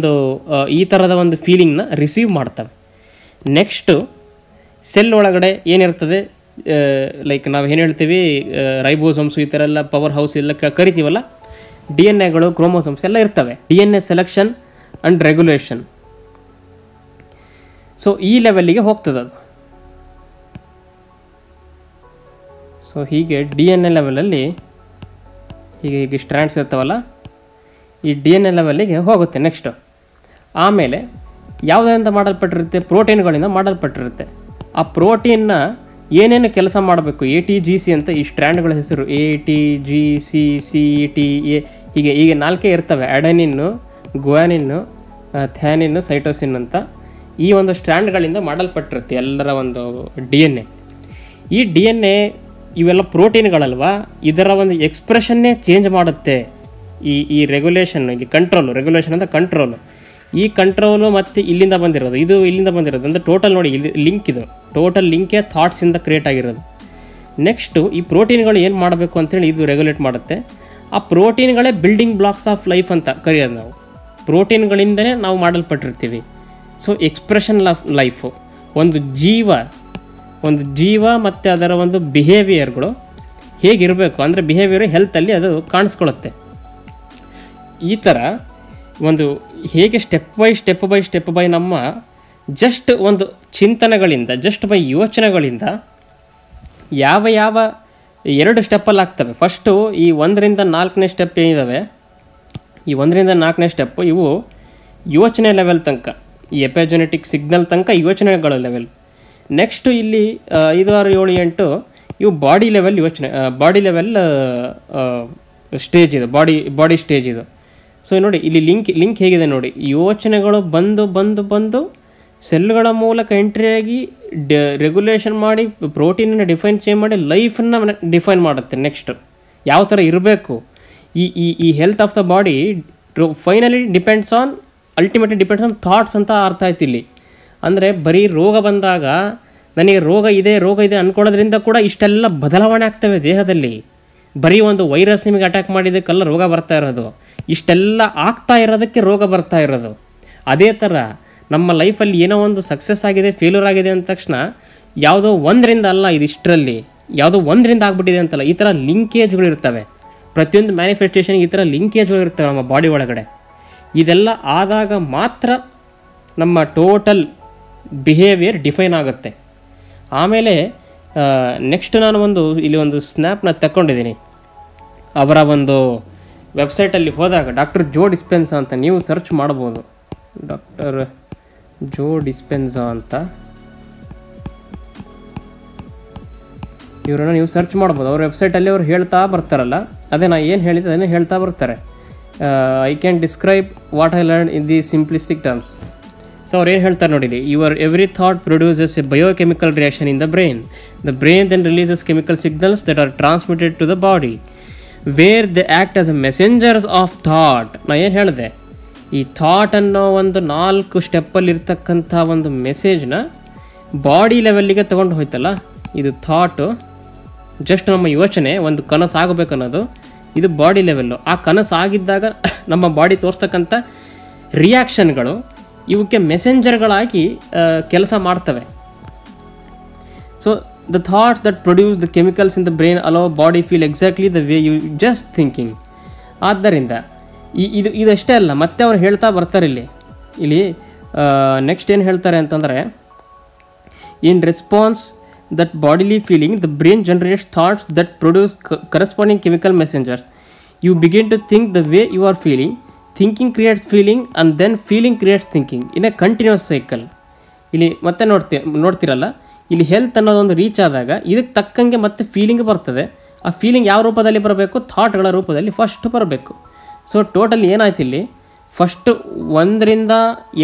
ಈ ಥರದ ಒಂದು ಫೀಲಿಂಗ್ನ ರಿಸೀವ್ ಮಾಡ್ತವೆ. ನೆಕ್ಸ್ಟು ಸೆಲ್ ಒಳಗಡೆ ಏನಿರ್ತದೆ, ಲೈಕ್ ನಾವು ಏನು ಹೇಳ್ತೀವಿ, ರೈಬೋಸೋಮ್ಸು ಈ ಥರ ಎಲ್ಲ ಪವರ್ ಹೌಸ್ ಎಲ್ಲ ಕರಿತೀವಲ್ಲ, DNA ಕ್ರೋಮೋಸೋಮ್ಸ್ ಎಲ್ಲ ಇರ್ತವೆ. DNA selection and regulation. So ಈ ಲೆವೆಲ್ಲಿಗೆ ಹೋಗ್ತದೆ ಅದು. ಸೊ ಹೀಗೆ DNA ಲೆವೆಲಲ್ಲಿ ಹೀಗೆ ಸ್ಟ್ರ್ಯಾಂಡ್ಸ್ ಇರ್ತಾವಲ್ಲ, ಈ DNA ಲೆವೆಲ್ಲಿಗೆ ಹೋಗುತ್ತೆ. ನೆಕ್ಸ್ಟು ಆಮೇಲೆ ಯಾವುದರಿಂದ ಮಾಡಲ್ಪಟ್ಟಿರುತ್ತೆ, ಪ್ರೋಟೀನ್ಗಳಿಂದ ಮಾಡಲ್ಪಟ್ಟಿರುತ್ತೆ. ಆ ಪ್ರೋಟೀನ್ನ ಏನೇನು ಕೆಲಸ ಮಾಡಬೇಕು, ATGC ಅಂತ ಈ ಸ್ಟ್ರ್ಯಾಂಡ್ಗಳ ಹೆಸರು, ATGC CTA ಹೀಗೆ 4 ಇರ್ತವೆ. ಅಡೆನಿನ್ನು, ಗುಯಾನಿನ್ನು, ಥ್ಯಾನಿನ್ನು, ಸೈಟೋಸಿನ್ ಅಂತ ಈ ಒಂದು ಸ್ಟ್ರ್ಯಾಂಡ್ಗಳಿಂದ ಮಾಡಲ್ಪಟ್ಟಿರುತ್ತೆ ಎಲ್ಲರ ಒಂದು DNA. ಈ DNA ಇವೆಲ್ಲ ಪ್ರೋಟೀನ್ಗಳಲ್ವಾ, ಇದರ ಒಂದು ಎಕ್ಸ್ಪ್ರೆಷನ್ನೇ ಚೇಂಜ್ ಮಾಡುತ್ತೆ. ಈ ರೆಗ್ಯುಲೇಷನ್, ಇಲ್ಲಿ ರೆಗ್ಯುಲೇಷನ್ ಅಂತ ಕಂಟ್ರೋಲು. ಈ ಕಂಟ್ರೋಲು ಮತ್ತು ಇಲ್ಲಿಂದ ಬಂದಿರೋದು ಅಂದರೆ ಟೋಟಲ್ ನೋಡಿ, ಇಲ್ಲಿ ಲಿಂಕ್, ಇದು ಟೋಟಲ್ ಲಿಂಕೇ ಥಾಟ್ಸಿಂದ ಕ್ರಿಯೇಟ್ ಆಗಿರೋದು. ನೆಕ್ಸ್ಟು ಈ ಪ್ರೋಟೀನ್ಗಳು ಏನು ಮಾಡಬೇಕು ಅಂತೇಳಿ ಇದು ರೆಗ್ಯುಲೇಟ್ ಮಾಡುತ್ತೆ. ಆ ಪ್ರೋಟೀನ್ಗಳೇ ಬಿಲ್ಡಿಂಗ್ ಬ್ಲಾಕ್ಸ್ ಆಫ್ ಲೈಫ್ ಅಂತ ಕರೆಯೋದು ನಾವು. ಪ್ರೋಟೀನ್ಗಳಿಂದನೇ ನಾವು ಮಾಡಲ್ಪಟ್ಟಿರ್ತೀವಿ. ಸೊ ಎಕ್ಸ್ಪ್ರೆಷನ್ ಆಫ್ ಲೈಫು, ಒಂದು ಜೀವ ಮತ್ತು ಅದರ ಒಂದು ಬಿಹೇವಿಯರ್ಗಳು ಹೇಗಿರಬೇಕು ಅಂದರೆ ಬಿಹೇವಿಯರ್ ಹೆಲ್ತಲ್ಲಿ ಅದು ಕಾಣಿಸ್ಕೊಳ್ಳುತ್ತೆ. ಈ ಥರ ಒಂದು ಹೇಗೆ ಸ್ಟೆಪ್ ಬೈ ನಮ್ಮ ಜಸ್ಟ್ ಒಂದು ಚಿಂತನೆಗಳಿಂದ, ಜಸ್ಟ್ ಬೈ ಯೋಚನೆಗಳಿಂದ ಯಾವ 2 ಸ್ಟೆಪ್ಪಲ್ಲಿ ಆಗ್ತವೆ. ಫಸ್ಟು ಈ 1ರಿಂದ 4ನೇ ಸ್ಟೆಪ್ ಏನಿದ್ದಾವೆ, ಈ 1ರಿಂದ 4ನೇ ಸ್ಟೆಪ್ಪು ಇವು ಯೋಚನೆ ಲೆವೆಲ್ ತನಕ, ಈ ಎಪಿಜೆನೆಟಿಕ್ ಸಿಗ್ನಲ್ ತನಕ ಯೋಚನೆಗಳ ಲೆವೆಲ್. ನೆಕ್ಸ್ಟು ಇಲ್ಲಿ 5, 6, 7, 8 ಇವು ಬಾಡಿ ಲೆವೆಲ್ ಸ್ಟೇಜ್ ಇದು, ಬಾಡಿ ಸ್ಟೇಜ್ ಇದು. ಸೊ ನೋಡಿ ಇಲ್ಲಿ ಲಿಂಕ್ ಹೇಗಿದೆ ನೋಡಿ, ಯೋಚನೆಗಳು ಬಂದು ಸೆಲ್ಗಳ ಮೂಲಕ ಎಂಟ್ರಿಯಾಗಿ ರೆಗ್ಯುಲೇಷನ್ ಮಾಡಿ ಪ್ರೋಟೀನನ್ನು ಚೇಂಜ್ ಮಾಡಿ ಲೈಫನ್ನು ಡಿಫೈನ್ ಮಾಡುತ್ತೆ. ನೆಕ್ಸ್ಟ್ ಯಾವ ಥರ ಇರಬೇಕು, ಈ health of the body finally ultimately depends on thoughts ಅಂತ ಅರ್ಥ ಆಯ್ತು ಇಲ್ಲಿ. ಅಂದರೆ ಬರೀ ರೋಗ ಬಂದಾಗ ನನಗೆ ರೋಗ ಇದೆ ಅಂದ್ಕೊಳ್ಳೋದ್ರಿಂದ ಕೂಡ ಇಷ್ಟೆಲ್ಲ ಬದಲಾವಣೆ ಆಗ್ತವೆ ದೇಹದಲ್ಲಿ. ಬರೀ ಒಂದು ವೈರಸ್ ನಿಮಗೆ ಅಟ್ಯಾಕ್ ಮಾಡಿದ್ದಕ್ಕೆಲ್ಲ ರೋಗ ಬರ್ತಾ ಇರೋದು, ಇಷ್ಟೆಲ್ಲ ಆಗ್ತಾ ಇರೋದಕ್ಕೆ ರೋಗ ಬರ್ತಾ ಇರೋದು. ಅದೇ ಥರ ನಮ್ಮ ಲೈಫಲ್ಲಿ ಏನೋ ಒಂದು ಸಕ್ಸಸ್ ಆಗಿದೆ, ಫೇಲ್ಯೂರ್ ಆಗಿದೆ ಅಂದ ತಕ್ಷಣ ಯಾವುದೋ 1ರಿಂದ ಅಲ್ಲ, ಇದಿಷ್ಟರಲ್ಲಿ ಯಾವುದೋ 1ರಿಂದ ಆಗ್ಬಿಟ್ಟಿದೆ ಅಂತಲ್ಲ, ಈ ಥರ ಲಿಂಕೇಜ್ಗಳು ಇರ್ತವೆ. ಪ್ರತಿಯೊಂದು ಮ್ಯಾನಿಫೆಸ್ಟೇಷನ್ ಈ ಥರ ಲಿಂಕೇಜ್ಗಳು ಇರ್ತವೆ ನಮ್ಮ ಬಾಡಿ ಒಳಗಡೆ. ಇದೆಲ್ಲ ಆದಾಗ ಮಾತ್ರ ನಮ್ಮ ಟೋಟಲ್ ಬಿಹೇವಿಯರ್ ಡಿಫೈನ್ ಆಗುತ್ತೆ. ಆಮೇಲೆ ನೆಕ್ಸ್ಟ್ ನಾನು ಇಲ್ಲಿ ಒಂದು ಸ್ನ್ಯಾಪ್ನ ತಗೊಂಡಿದ್ದೀನಿ. ಅವರ ಒಂದು ವೆಬ್ಸೈಟಲ್ಲಿ ಹೋದಾಗ ಡಾಕ್ಟರ್ ಜೋ ಡಿಸ್ಪೆನ್ಸಾ ಅಂತ ನೀವು ಸರ್ಚ್ ಮಾಡ್ಬೋದು. ಡಾಕ್ಟರ್ ಜೋ ಡಿಸ್ಪೆನ್ಸಾ ಅಂತ ಇವರನ್ನು ನೀವು ಸರ್ಚ್ ಮಾಡ್ಬೋದು. ಅವ್ರ ವೆಬ್ಸೈಟಲ್ಲಿ ಅವ್ರು ಹೇಳ್ತಾ ಬರ್ತಾರಲ್ಲ, ಅದೇ ನಾನು ಏನು ಹೇಳಿದ್ದೆ ಅದನ್ನೇ ಹೇಳ್ತಾ ಬರ್ತಾರೆ. I can describe what I learn in the simplistic terms. So ಅವ್ರು ಏನು ಹೇಳ್ತಾರೆ ನೋಡಿ, every thought produces a biochemical reaction in the brain. The brain then releases chemical signals that are transmitted to the body where they act as a messengers of thought. ನಾನು ಏನು ಹೇಳಿದೆ, ಈ thought ಅನ್ನೋ ಒಂದು 4 ಸ್ಟೆಪ್ಪಲ್ಲಿ ಇರ್ತಕ್ಕಂಥ ಒಂದು ಮೆಸೇಜ್ನ ಬಾಡಿ ಲೆವೆಲ್ಲಿಗೆ ತೊಗೊಂಡು ಹೋಯ್ತಲ್ಲ, ಇದು ಥಾಟು ಜಸ್ಟ್ ನಮ್ಮ ಯೋಚನೆ, ಒಂದು ಕನಸು ಆಗಬೇಕನ್ನೋದು, ಇದು ಬಾಡಿ ಲೆವೆಲ್ಲು. ಆ ಕನಸು ಆಗಿದ್ದಾಗ ನಮ್ಮ ಬಾಡಿ ತೋರಿಸ್ತಕ್ಕಂಥ ರಿಯಾಕ್ಷನ್ಗಳು ಇವಕ್ಕೆ ಮೆಸೆಂಜರ್ಗಳಾಗಿ ಕೆಲಸ ಮಾಡ್ತವೆ. So the thoughts that produce the chemicals in the brain allow body feel exactly the way you just thinking. ಆದ್ದರಿಂದ ಇದಷ್ಟೇ ಅಲ್ಲ, ಮತ್ತೆ ಅವ್ರು ಹೇಳ್ತಾ ಬರ್ತಾರೆ ಇಲ್ಲಿ ನೆಕ್ಸ್ಟ್ ಏನು ಹೇಳ್ತಾರೆ ಅಂತಂದರೆ, ಇನ್ response that bodily feeling, the brain generates thoughts that produce corresponding chemical messengers. You begin to think the way you are feeling, thinking creates feeling, and then feeling creates thinking in a continuous cycle. ಇಲ್ಲಿ ಮತ್ತೆ ನೋಡ್ತಿರಲ್ಲ, ಇಲ್ಲಿ health ಅನ್ನೋದೊಂದು reach ಆದಾಗ ಇದಕ್ಕೆ ತಕ್ಕಂಗೆ ಮತ್ತೆ feeling ಬರ್ತದೆ. ಆ ಫೀಲಿಂಗ್ ಯಾವ ರೂಪದಲ್ಲಿ ಬರಬೇಕು? ಥಾಟ್ಗಳ ರೂಪದಲ್ಲಿ ಫಸ್ಟ್ ಬರಬೇಕು. ಸೊ ಟೋಟಲ್ ಏನಾಯ್ತು ಇಲ್ಲಿ, ಫಸ್ಟ್ 1ರಿಂದ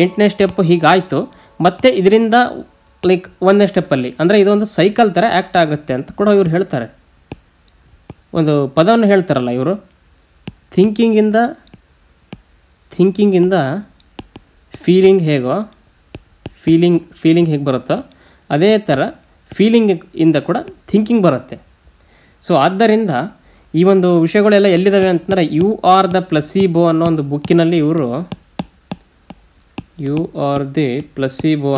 8ನೇ ಸ್ಟೆಪ್ ಹೀಗಾಯಿತು, ಮತ್ತು ಇದರಿಂದ ಲೈಕ್ 1ನೇ ಸ್ಟೆಪ್ಪಲ್ಲಿ ಅಂದರೆ ಇದೊಂದು ಸೈಕಲ್ ಥರ ಆ್ಯಕ್ಟ್ ಆಗುತ್ತೆ ಅಂತ ಕೂಡ ಇವ್ರು ಹೇಳ್ತಾರೆ. ಒಂದು ಪದವನ್ನು ಹೇಳ್ತಾರಲ್ಲ ಇವರು, ಥಿಂಕಿಂಗಿಂದ ಫೀಲಿಂಗ್ ಹೇಗೋ, ಫೀಲಿಂಗ್ ಹೇಗೆ ಬರುತ್ತೋ ಅದೇ ಥರ ಫೀಲಿಂಗಿಂದ ಕೂಡ ಥಿಂಕಿಂಗ್ ಬರುತ್ತೆ. ಸೊ ಆದ್ದರಿಂದ ಈ ಒಂದು ವಿಷಯಗಳೆಲ್ಲ ಎಲ್ಲಿದ್ದಾವೆ ಅಂತಂದರೆ, ಯು ಆರ್ ದ ಪ್ಲಸೀಬೋ ಅನ್ನೋ ಒಂದು ಬುಕ್ಕಿನಲ್ಲಿ ಇವರು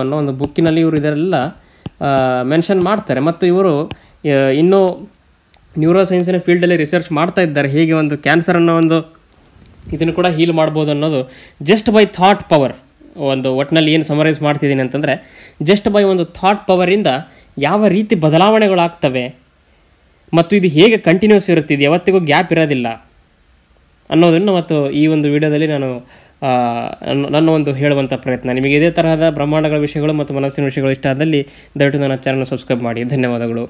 ಅನ್ನೋ ಒಂದು ಬುಕ್ಕಿನಲ್ಲಿ ಇವರು ಇದೆಲ್ಲ ಮೆನ್ಷನ್ ಮಾಡ್ತಾರೆ. ಮತ್ತು ಇವರು ಇನ್ನೂ ನ್ಯೂರೋ ಸೈನ್ಸಿನ ಫೀಲ್ಡಲ್ಲಿ ರಿಸರ್ಚ್ ಮಾಡ್ತಾ ಇದ್ದಾರೆ, ಹೇಗೆ ಒಂದು ಕ್ಯಾನ್ಸರ್ ಅನ್ನೋ ಒಂದು ಇದನ್ನು ಕೂಡ ಹೀಲ್ ಮಾಡ್ಬೋದು ಅನ್ನೋದು ಜಸ್ಟ್ ಬೈ ಥಾಟ್ ಪವರ್. ಒಂದು ಒಟ್ಟಿನಲ್ಲಿ ಏನು ಸಮರೈಸ್ ಮಾಡ್ತಿದ್ದೀನಿ ಅಂತಂದರೆ, ಜಸ್ಟ್ ಬೈ ಒಂದು ಥಾಟ್ ಪವರಿಂದ ಯಾವ ರೀತಿ ಬದಲಾವಣೆಗಳಾಗ್ತವೆ ಮತ್ತು ಇದು ಹೇಗೆ ಕಂಟಿನ್ಯೂಸ್ ಇರುತ್ತೆ, ಇದು ಯಾವತ್ತಿಗೂ ಗ್ಯಾಪ್ ಇರೋದಿಲ್ಲ ಅನ್ನೋದನ್ನು ಮತ್ತು ಈ ಒಂದು ವಿಡಿಯೋದಲ್ಲಿ ನಾನು ನನ್ನ ಒಂದು ಹೇಳುವಂಥ ಪ್ರಯತ್ನ. ನಿಮಗೆ ಇದೇ ತರಹದ ಬ್ರಹ್ಮಾಂಡಗಳ ವಿಷಯಗಳು ಮತ್ತು ಮನಸ್ಸಿನ ವಿಷಯಗಳು ಇಷ್ಟ ಆದಲ್ಲಿ ದಯವಿಟ್ಟು ನನ್ನ ಚಾನಲ್ ಸಬ್ಸ್ಕ್ರೈಬ್ ಮಾಡಿ. ಧನ್ಯವಾದಗಳು.